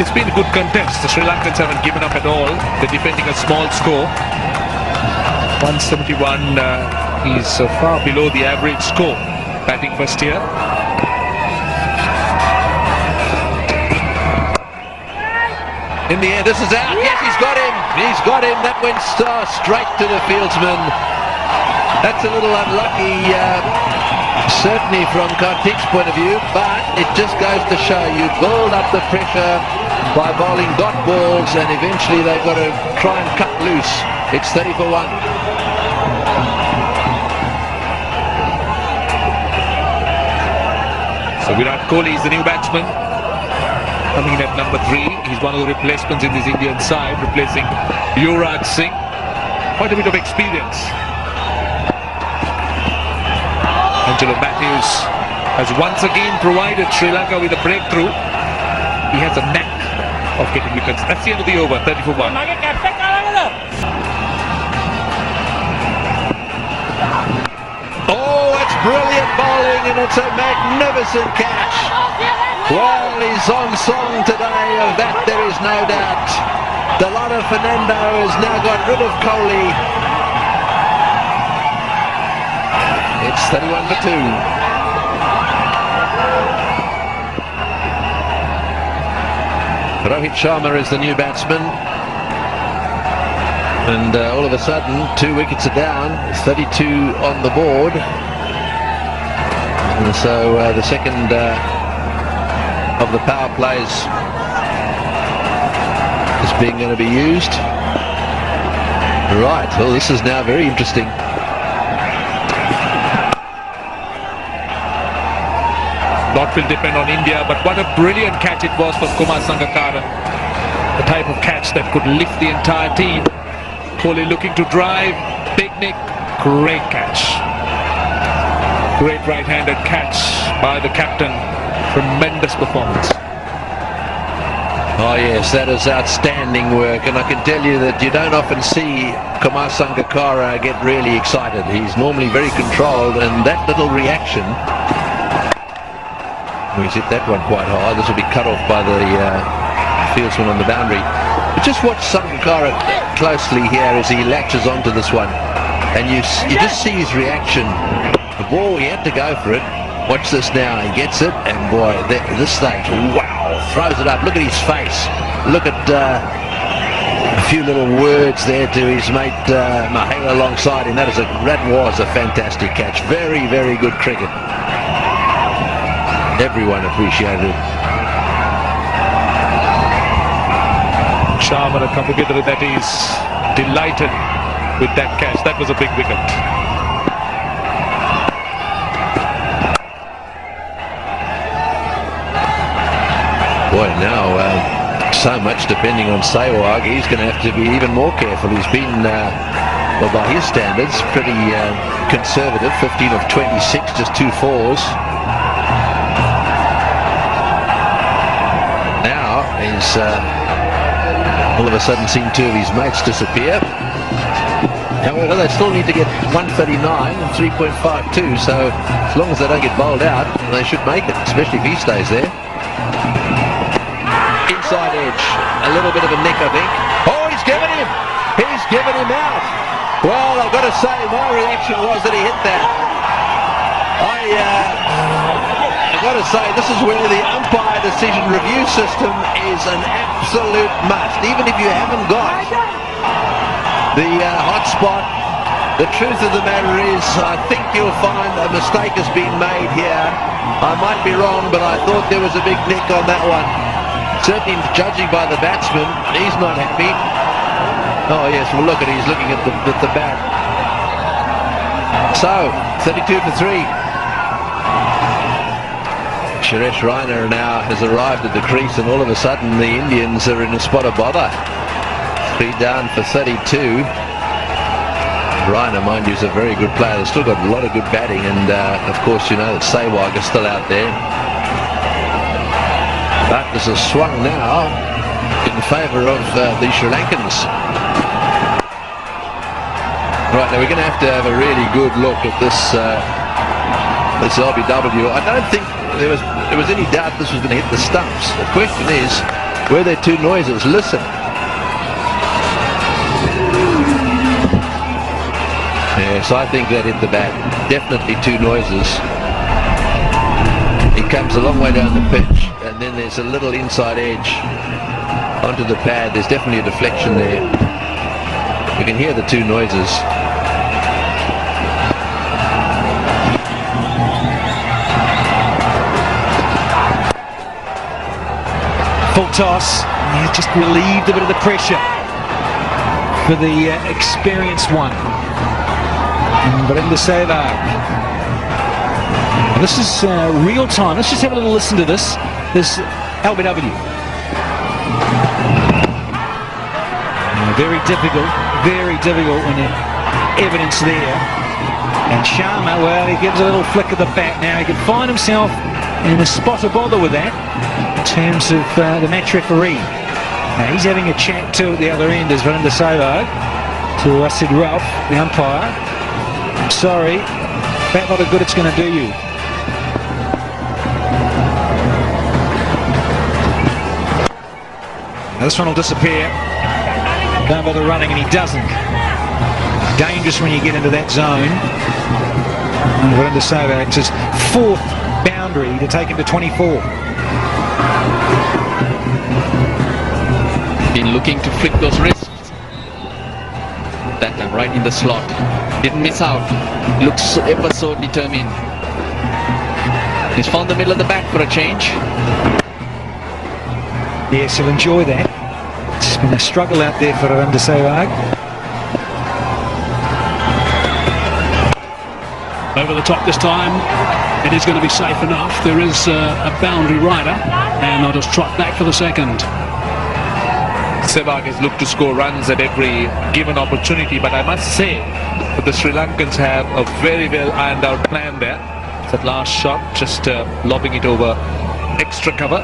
S6: It's been a good contest. The Sri Lankans haven't given up at all. They're defending a small score. 171 is far below the average score. Batting first here.
S2: In the air, this is out. Yes, he's got him. He's got him. That went straight to the fieldsman. That's a little unlucky, certainly from Karthik's point of view, but it just goes to show you build up the pressure by bowling dot balls, and eventually they've got to try and cut loose. It's 30 for 1.
S6: So Virat Kohli is the new batsman. Coming in at number 3, he's one of the replacements in this Indian side, replacing Yuvraj Singh. Quite a bit of experience. Angelo Matthews has once again provided Sri Lanka with a breakthrough. He has a knack of getting wickets. That's the end of the over, 30 for 1.
S2: Oh, it's brilliant bowling, and it's a magnificent catch. Well, he's on song today, of that there is no doubt. Delano Fernando has now got rid of Kohli. It's 31 for 2. Rohit Sharma is the new batsman. And all of a sudden, 2 wickets are down, 32 on the board. And so the second of the power plays is going to be used. Right, well, this is now very interesting.
S6: Lot will depend on India, but what a brilliant catch it was for Kumar Sangakkara. The type of catch that could lift the entire team. Kohli looking to drive, picnic, great catch. Great right-handed catch by the captain. Tremendous performance.
S2: Oh yes, that is outstanding work, and I can tell you that you don't often see Kumar Sangakkara get really excited. He's normally very controlled, and that little reaction, he's hit that one quite hard. This will be cut off by the fieldsman on the boundary. But just watch Sangakkara closely here as he latches onto this one, and you just see his reaction. The ball, he had to go for it. Watch this now, he gets it, and boy, this stage, wow, throws it up. Look at his face. Look at a few little words there to his mate Mahela alongside him. That was a fantastic catch. Very, very good cricket. Everyone appreciated it.
S6: Sharma and Kampugidra, that is delighted with that catch. That was a big wicket.
S2: Boy, now so much depending on Sehwag. He's going to have to be even more careful. He's been, well, by his standards, pretty conservative. 15 of 26, just 2 fours. Now he's all of a sudden seen 2 of his mates disappear. However, they still need to get 139 and 3.52, so as long as they don't get bowled out, they should make it, especially if he stays there. Inside edge, a little bit of a nick, I think. Oh, he's given him! He's given him out! Well, I've got to say, my reaction was that he hit that. I've got to say, this is where the umpire decision review system is an absolute must. Even if you haven't got the hot spot, the truth of the matter is, I think you'll find a mistake has been made here. I might be wrong, but I thought there was a big nick on that one. Certainly judging by the batsman, he's not happy. Oh yes, well look at he's looking at the bat. So, 32 for 3. Suresh Raina now has arrived at the crease, and all of a sudden the Indians are in a spot of bother. 3 down for 32. Raina, mind you, is a very good player. They've still got a lot of good batting, and of course you know that Sehwag is still out there. But this is swung now in favour of the Sri Lankans. Right, now we're going to have a really good look at this this LBW. I don't think there was any doubt this was going to hit the stumps. The question is, were there two noises? Listen. Yes, I think that hit the bat. Definitely two noises. It comes a long way down the pitch, and then there's a little inside edge onto the pad. There's definitely a deflection there. You can hear the two noises.
S1: Full toss. He's just relieved a bit of the pressure for the experienced one. Virender Sehwag. This is real time. Let's just have a little listen to this. This LBW. Very difficult when you evidence there. And Sharma, well, he gives a little flick of the bat now. He could find himself in a spot of bother with that in terms of the match referee. Now he's having a chat too at the other end as Virender Sehwag to Sid Ralph, the umpire. I'm sorry, that lot of good it's going to do you. Now this one will disappear. Don't bother running, and he doesn't. Dangerous when you get into that zone. And Virender Sehwag's his 4th boundary to take him to 24.
S4: Been looking to flick those wrists. That time right in the slot. Didn't miss out. Looks ever so determined. He's found the middle of the bat for a change.
S1: Yes, he'll enjoy that. It's been a struggle out there for Virender Sehwag.
S3: Over the top this time. It is going to be safe enough. There is a boundary rider, and I'll just trot back for the second.
S6: Sehwag has looked to score runs at every given opportunity, but I must say that the Sri Lankans have a very well ironed out plan there. That last shot, just lobbing it over extra cover.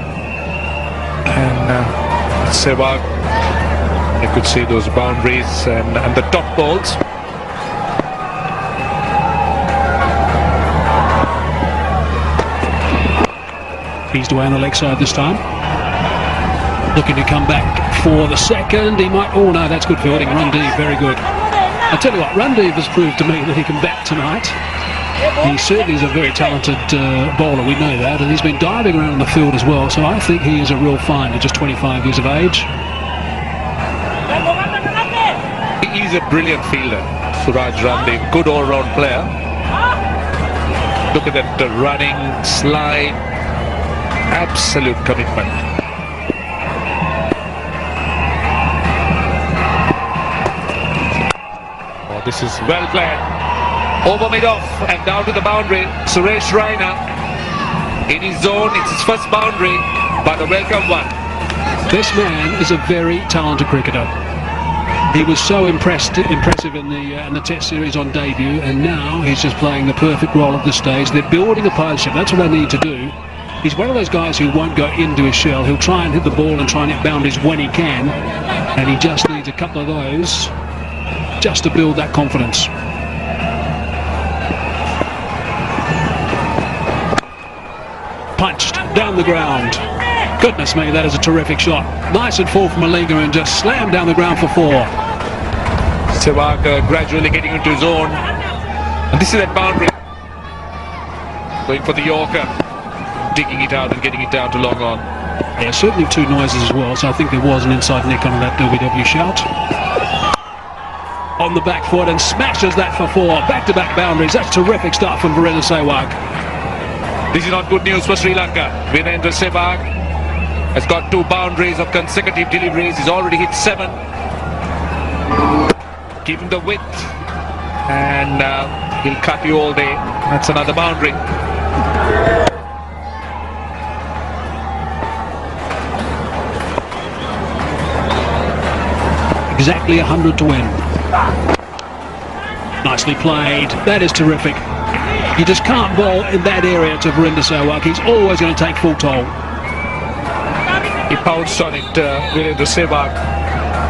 S6: And Sehwag, you could see those boundaries and the top balls.
S3: Eased away on the leg side this time. Looking to come back for the second. He might... Oh no, that's good fielding. Randiv, very good. I tell you what, Randiv has proved to me that he can bat tonight. He certainly is a very talented bowler, we know that, and he's been diving around the field as well, so I think he is a real find at just 25 years of age.
S6: He is a brilliant fielder, Suraj Randiv, good all-round player. Look at that running, slide, absolute commitment. Oh, this is well played. Over mid-off and down to the boundary. Suresh Raina in his zone. It's his first boundary, but a welcome one.
S3: This man is a very talented cricketer. He was so impressive in the Test series on debut, and now he's just playing the perfect role at this stage. They're building a partnership. That's what they need to do. He's one of those guys who won't go into his shell. He'll try and hit the ball and try and hit boundaries when he can, and he just needs a couple of those just to build that confidence. Punched down the ground. Goodness me, that is a terrific shot. Nice and full from Malinga and just slammed down the ground for 4.
S6: Sehwag gradually getting into his own. And this is that boundary. Going for the Yorker. Digging it out and getting it down to long on.
S3: Yeah, certainly 2 noises as well, so I think there was an inside nick on that WW shout. On the back foot and smashes that for 4. Back-to-back boundaries. That's terrific stuff from Virender Sehwag.
S6: This is not good news for Sri Lanka. Virender Sehwag has got 2 boundaries of consecutive deliveries. He's already hit 7. Give him the width and he'll cut you all day. That's another boundary.
S3: Exactly 100 to win. Nicely played. That is terrific. You just can't bowl in that area to Virender Sehwag. He's always going to take full toll.
S6: He pounced on it, Virender Sehwag,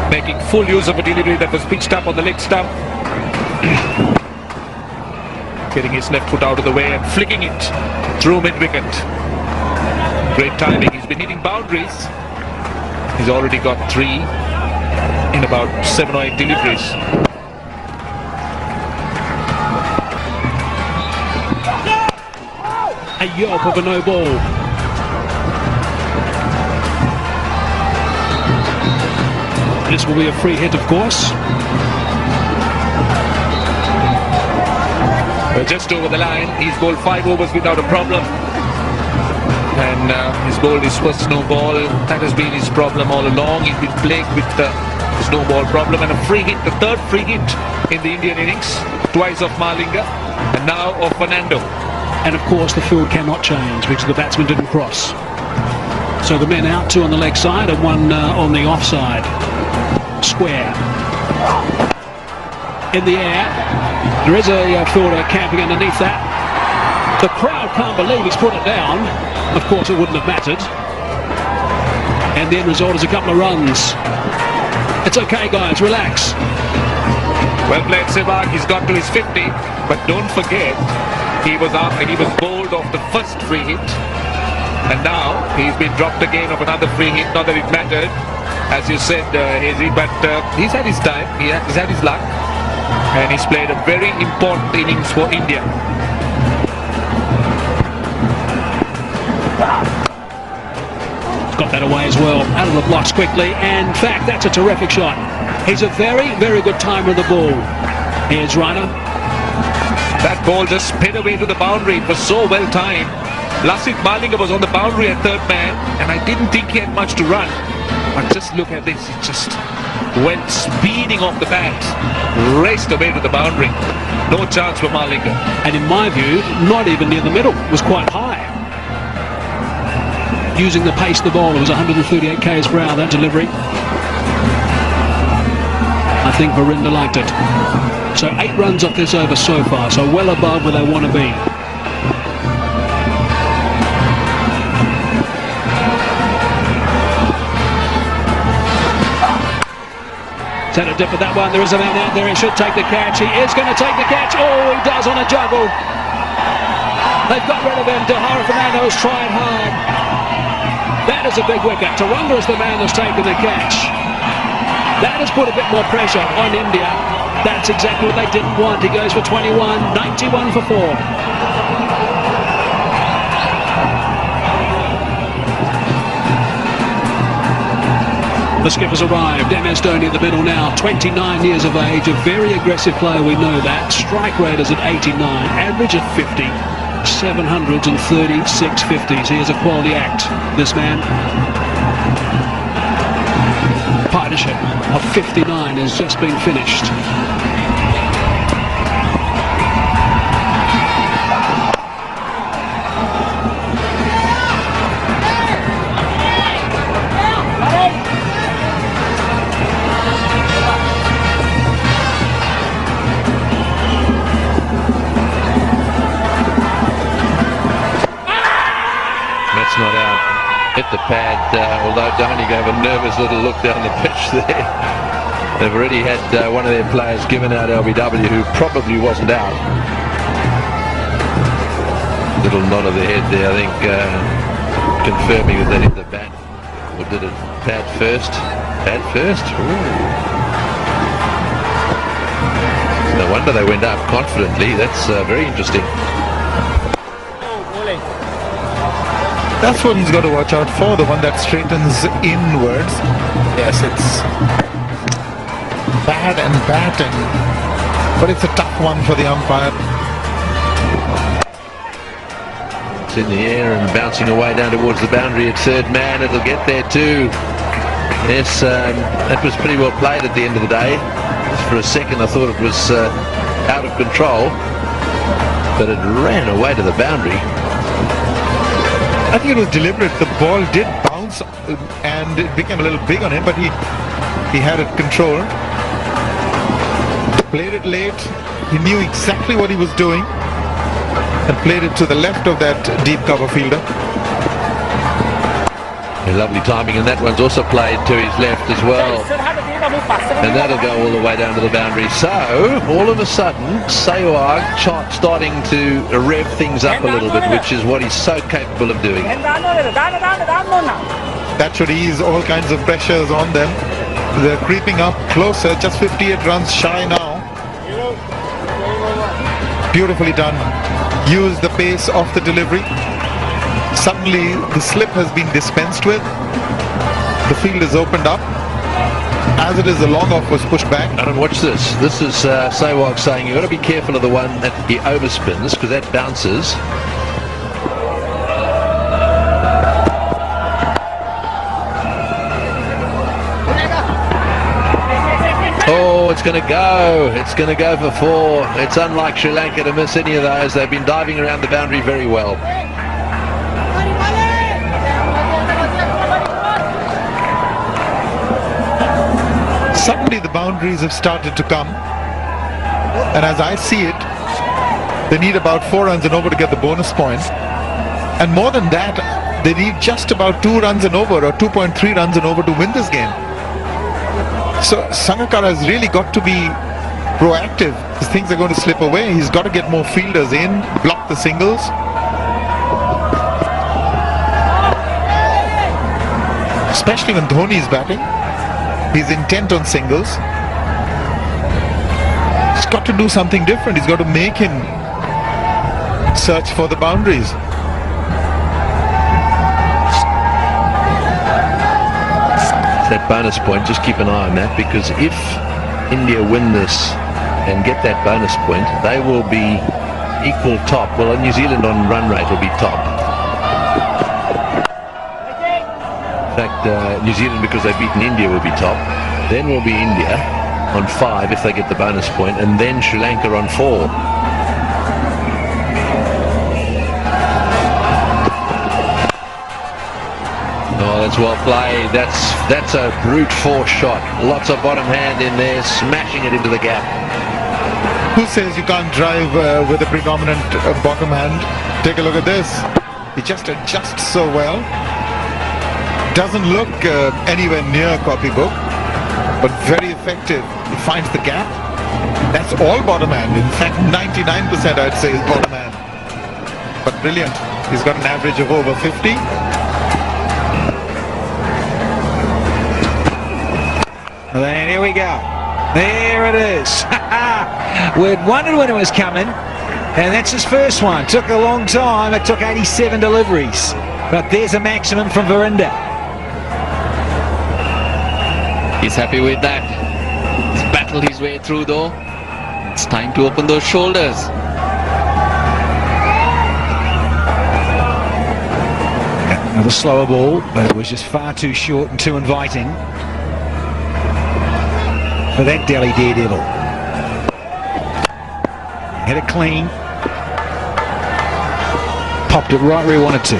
S6: making full use of a delivery that was pitched up on the leg stump. Getting his left foot out of the way and flicking it through mid-wicket. Great timing. He's been hitting boundaries. He's already got 3 in about 7 or 8 deliveries.
S3: A yelp of a no ball. This will be a free hit, of course.
S6: Just over the line. He's bowled 5 overs without a problem. And he's bowled his first no ball. That has been his problem all along. He's been plagued with the no ball problem, and a free hit, the 3rd free hit in the Indian innings. Twice of Malinga and now of Fernando.
S3: And of course the field cannot change because the batsman didn't cross. So the men out, 2 on the leg side and 1 on the offside. Square. In the air. There is a fielder camping underneath that. The crowd can't believe he's put it down. Of course it wouldn't have mattered. And the end result is a couple of runs. It's okay guys, relax.
S6: Well played Sehwag, he's got to his 50, but don't forget he was up and he was bowled off the first free hit, and now he's been dropped again of another free hit. Not that it mattered, as you said, Hazy, but he's had his time, he's had his luck, and he's played a very important innings for India.
S3: Got that away as well, out of the blocks quickly, and in fact that's a terrific shot. He's a very, very good timer of the ball. Here's Raina.
S6: That ball just sped away to the boundary. It was so well timed. Lasith Malinga was on the boundary at 3rd man, and I didn't think he had much to run. But just look at this, it just went speeding off the bat, raced away to the boundary. No chance for Malinga.
S3: And in my view, not even near the middle, was quite high. Using the pace of the ball, it was 138 k's per hour, that delivery. I think Virender liked it. So 8 runs off this over so far, so well above where they want to be. He's had a dip at that one. There is a man out there. He should take the catch. He is going to take the catch. Oh, he does on a juggle. They've got rid of him. Dahara Fernando's tried hard. That is a big wicket. Taranga is the man that's taken the catch. That has put a bit more pressure on India. That's exactly what they didn't want. He goes for 21, 91 for 4. The skipper's arrived. MS Dhoni in the middle now, 29 years of age, a very aggressive player, we know that. Strike rate is at 89, average at 50, 736 50s. He is a quality act, this man. Partnership of 59 has just been finished.
S2: That's not out. Hit the pad, although Dhoni gave a nervous little look down the pitch there. They've already had one of their players given out LBW who probably wasn't out. Little nod of the head there, I think, confirming that they hit the bat. Or did it bat first? Bat first? Ooh. No wonder they went up confidently. That's very interesting.
S5: That's what he's got to watch out for, the one that straightens inwards. Yes, it's bad and batting, but it's a tough one for the umpire.
S2: It's in the air and bouncing away down towards the boundary at third man. It'll get there too. Yes, that was pretty well played at the end of the day. Just for a second I thought it was out of control, but it ran away to the boundary.
S5: I think it was deliberate. The ball did bounce and it became a little big on him, but he had it controlled. Played it late. He knew exactly what he was doing and played it to the left of that deep cover fielder.
S2: A lovely timing, and that one's also played to his left as well. And that'll go all the way down to the boundary. So, all of a sudden, Sehwag starting to rev things up a little bit, which is what he's so capable of doing.
S5: That should ease all kinds of pressures on them. They're creeping up closer, just 58 runs shy now. Beautifully done. Use the pace of the delivery. Suddenly, the slip has been dispensed with. The field is opened up. As it is, the long off was pushed back.
S2: And watch this. This is Sehwag saying you've got to be careful of the one that he overspins, because that bounces. Oh, it's going to go. It's going to go for 4. It's unlike Sri Lanka to miss any of those. They've been diving around the boundary very well.
S5: Suddenly the boundaries have started to come, and as I see it, they need about 4 runs and over to get the bonus point, and more than that, they need just about 2 runs and over, or 2.3 runs and over to win this game. So Sangakkara has really got to be proactive. These things are going to slip away. He's got to get more fielders in, block the singles. Especially when Dhoni is batting. He's intent on singles. He's got to do something different. He's got to make him search for the boundaries.
S2: That bonus point, just keep an eye on that, because if India win this and get that bonus point, they will be equal top. Well, New Zealand on run rate will be top. In fact, New Zealand, because they've beaten India, will be top. Then will be India on 5 if they get the bonus point, and then Sri Lanka on 4. Oh, that's well played. That's a brute force shot. Lots of bottom hand in there, smashing it into the gap.
S5: Who says you can't drive with a predominant bottom hand? Take a look at this. He just adjusts so well. Doesn't look anywhere near copybook, but very effective. He finds the gap. That's all bottom hand. In fact, 99% I'd say is bottom hand. But brilliant. He's got an average of over 50.
S1: And here we go. There it is. We'd wondered when it was coming, and that's his first one. Took a long time. It took 87 deliveries. But there's a maximum from Virender.
S4: He's happy with that. He's battled his way through though. It's time to open those shoulders.
S1: Another slower ball, but it was just far too short and too inviting for that Delhi Daredevil. Hit it clean. Popped it right where he wanted to.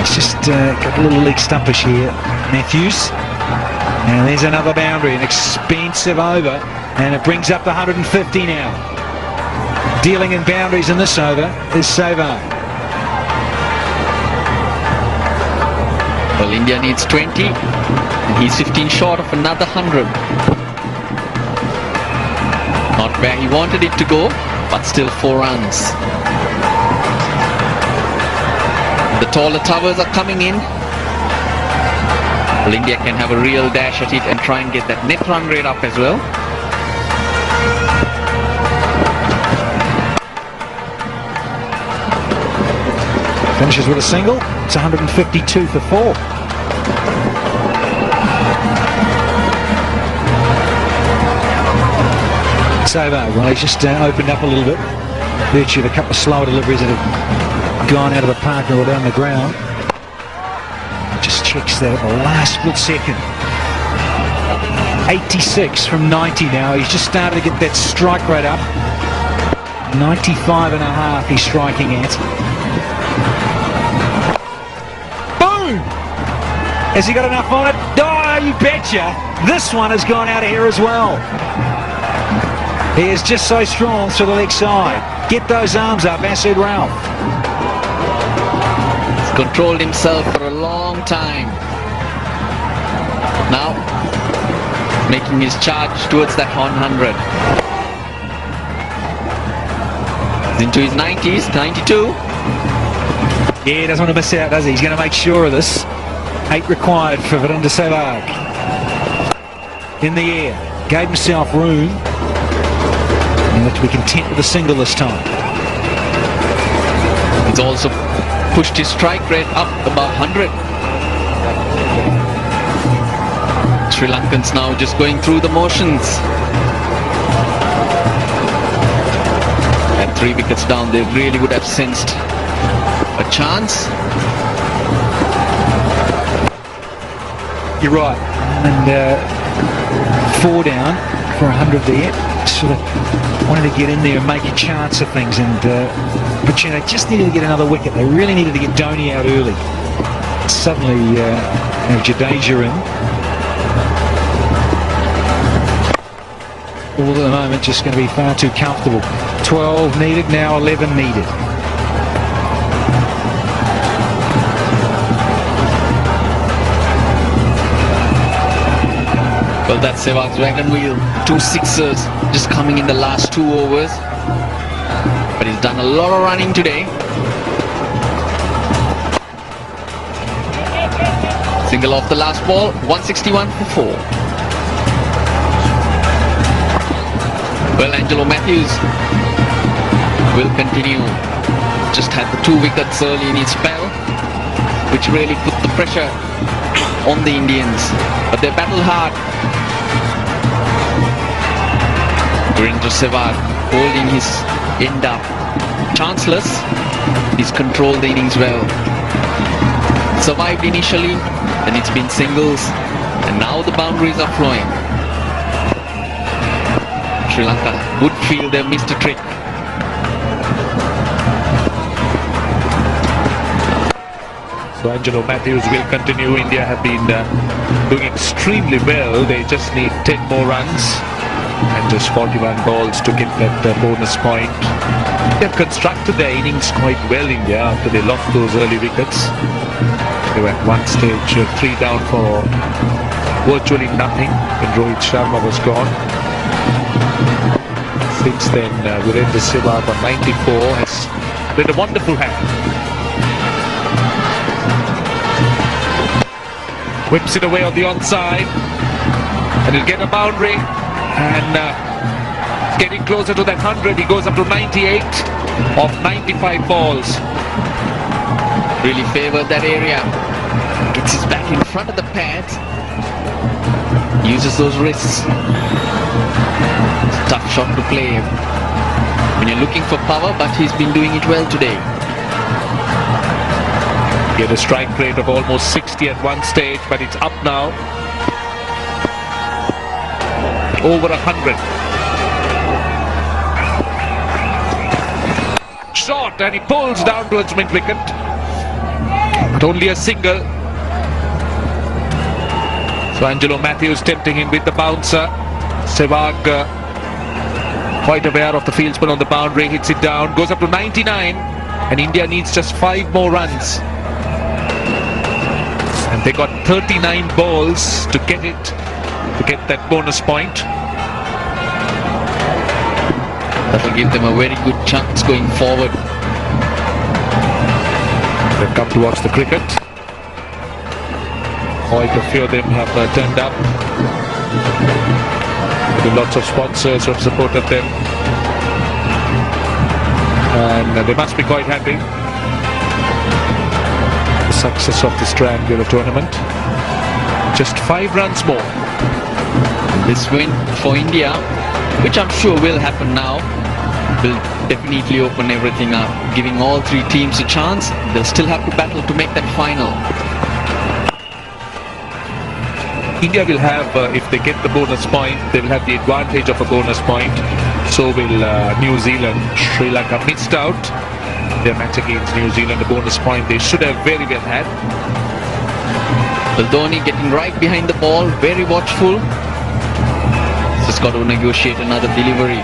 S1: It's just got a little leg stumpish here, Matthews. And there's another boundary, an expensive over, and it brings up the 150 now. Dealing in boundaries in this over is Sehwag.
S4: Well, India needs 20, and he's 15 short of another 100. Not where he wanted it to go, but still 4 runs. The taller towers are coming in. Well, India can have a real dash at it and try and get that net run rate up as well.
S1: Finishes with a single. It's 152 for 4. Sehwag, well, he's just opened up a little bit. Virtue of a couple of slower deliveries that have gone out of the park or down the ground. Just checks that at the last split second. 86 from 90 now. He's just started to get that strike rate up. 95 and a half he's striking at. Boom! Has he got enough on it? Oh, you betcha! This one has gone out of here as well. He is just so strong to the leg side. Get those arms up, Acid Ralph.
S4: He's controlled himself for a long time. Now, making his charge towards that 100. He's into his 90s, 92.
S1: Yeah, he doesn't want to miss out, does he? He's going to make sure of this. 8 required for Virender Sehwag. In the air, gave himself room. And to be content with a single this time.
S4: He's also pushed his strike rate up above 100. Sri Lankans now just going through the motions. At 3 wickets down, they really would have sensed a chance.
S1: You're right. And 4 down for 100 there. Sort of wanted to get in there and make a chance of things, and but you know, they just needed to get another wicket. They really needed to get Dhoni out early. Suddenly, Jadeja in. All at the moment just going to be far too comfortable. 12 needed, now 11 needed.
S4: Well, that's Sehwag's wagon wheel. 2 sixers just coming in the last 2 overs. But he's done a lot of running today. Single off the last ball, 161 for 4. Well, Angelo Matthews will continue. Just had the 2 wickets early in his spell, which really put the pressure on the Indians. But they battled hard. Virender Sehwag holding his end up. Chanceless. He's controlled the innings well. Survived initially, then it's been singles, and now the boundaries are flowing. Sri Lanka would feel they've missed a trick.
S6: So Angelo Matthews will continue. India have been doing extremely well. They just need 10 more runs and just 41 balls to get that bonus point. They have constructed their innings quite well, India, after they lost those early wickets. They were at one stage 3 down for virtually nothing when Rohit Sharma was gone. Since then, Virender Sehwag on 94 has been a wonderful hand. Whips it away on the onside, and he'll get a boundary. And getting closer to that 100, he goes up to 98 of 95 balls.
S4: Really favoured that area. Gets his back in front of the pads. Uses those wrists. Tough shot to play when you're looking for power, but he's been doing it well today.
S6: He had a strike rate of almost 60 at one stage, but it's up now. Over 100. Shot, and he pulls down towards mid-wicket. But only a single. So Angelo Matthews tempting him with the bouncer. Sehwag quite aware of the fieldsman on the boundary, hits it down, goes up to 99, and India needs just 5 more runs. And They got 39 balls to get that bonus point.
S4: That will give them a very good chance going forward.
S6: They've come to watch the cricket. Quite a few of them have turned up. Lots of sponsors have supported them. And they must be quite happy. The success of this triangular tournament. Just 5 runs more.
S4: This win for India, which I'm sure will happen now, will definitely open everything up, giving all 3 teams a chance. They'll still have to battle to make that final.
S6: India will have, if they get the bonus point, they will have the advantage of a bonus point. So will New Zealand. Sri Lanka missed out their match against New Zealand, a bonus point they should have very well had.
S4: Well, Dhoni getting right behind the ball, very watchful. Just got to negotiate another delivery.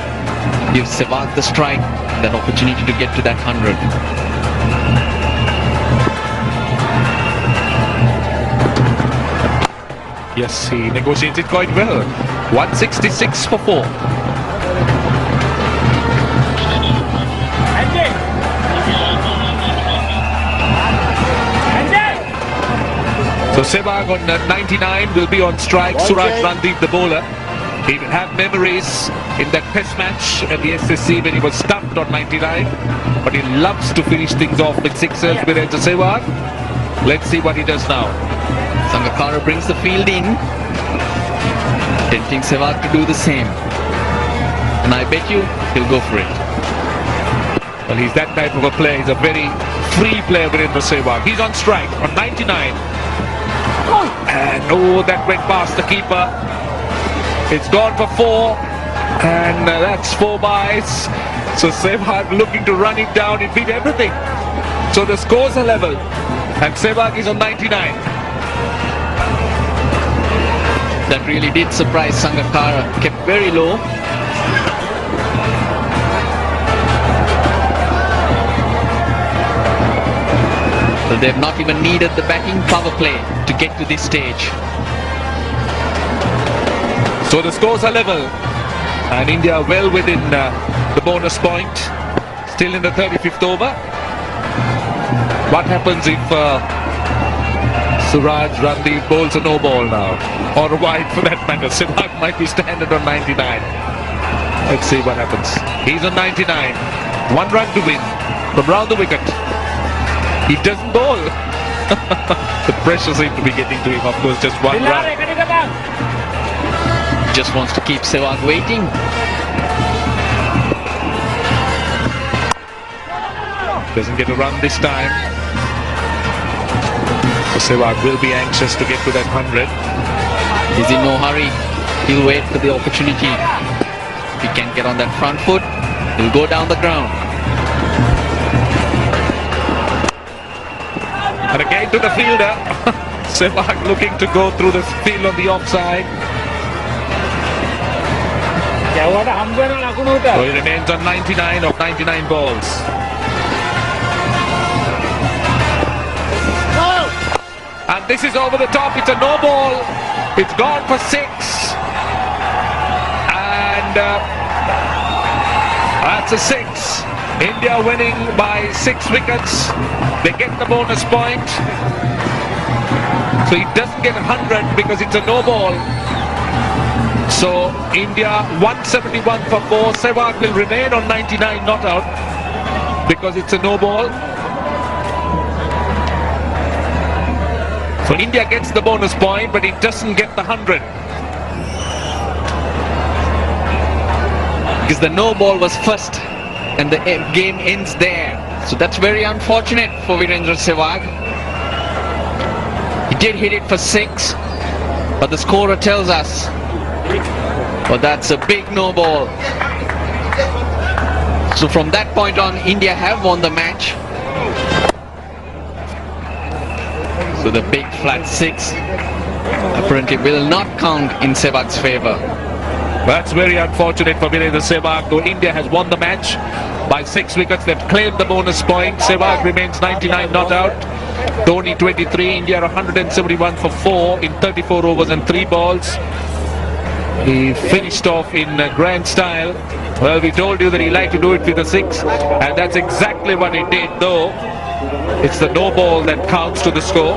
S4: Give Sehwag the strike, that opportunity to get to that 100.
S6: Yes, he negotiated quite well. 166 for 4. So Sehwag on 99 will be on strike. Suraj Randiv, the bowler. He will have memories in that test match at the SSC when he was stumped on 99. But he loves to finish things off with sixes. Virender Sehwag. Let's see what he does now.
S4: Sangakkara brings the field in, tempting Sehwag to do the same. And I bet you he'll go for it.
S6: Well, he's that type of a player. He's a very free player, Virender Sehwag. He's on strike on 99. And oh, that went past the keeper. It's gone for 4. And that's 4 byes. So Sehwag looking to run it down. It beat everything. So the scores are level. And Sehwag is on 99.
S4: That really did surprise Sangakkara. Kept very low. But they've not even needed the batting power play to get to this stage.
S6: So the scores are level. And India well within the bonus point. Still in the 35th over. What happens if Suraj Randiv bowls a no ball now? Or a wide for that matter. Sehwag might be standard on 99. Let's see what happens. He's on 99. 1 run to win from round the wicket. He doesn't bowl. The pressure seems to be getting to him. Of course, just 1 run.
S4: Just wants to keep Sehwag waiting.
S6: Doesn't get a run this time. So Sehwag will be anxious to get to that 100.
S4: He's in no hurry. He'll wait for the opportunity. If he can't get on that front foot, he'll go down the ground.
S6: And again to the fielder. Sehwag looking to go through the field on the offside. So he remains on 99 of 99 balls. And this is over the top. It's a no ball. It's gone for 6. And that's a 6. India winning by 6 wickets. They get the bonus point. So he doesn't get 100 because it's a no ball. So India 171 for 4. Sehwag will remain on 99 not out because it's a no ball. So India gets the bonus point, but it doesn't get the 100.
S4: Because the no ball was first and the game ends there. So that's very unfortunate for Virender Sehwag. He did hit it for 6, but the scorer tells us, well, that's a big no ball. So from that point on, India have won the match. So the big flat 6 apparently will not count in Sehwag's favour.
S6: That's very unfortunate for Virender Sehwag. Though India has won the match by 6 wickets, they've claimed the bonus point. Sehwag remains 99 not out. Dhoni 23, India 171 for 4 in 34 overs and 3 balls. He finished off in grand style. Well, we told you that he liked to do it with a 6, and that's exactly what he did, though it's the no ball that counts to the score.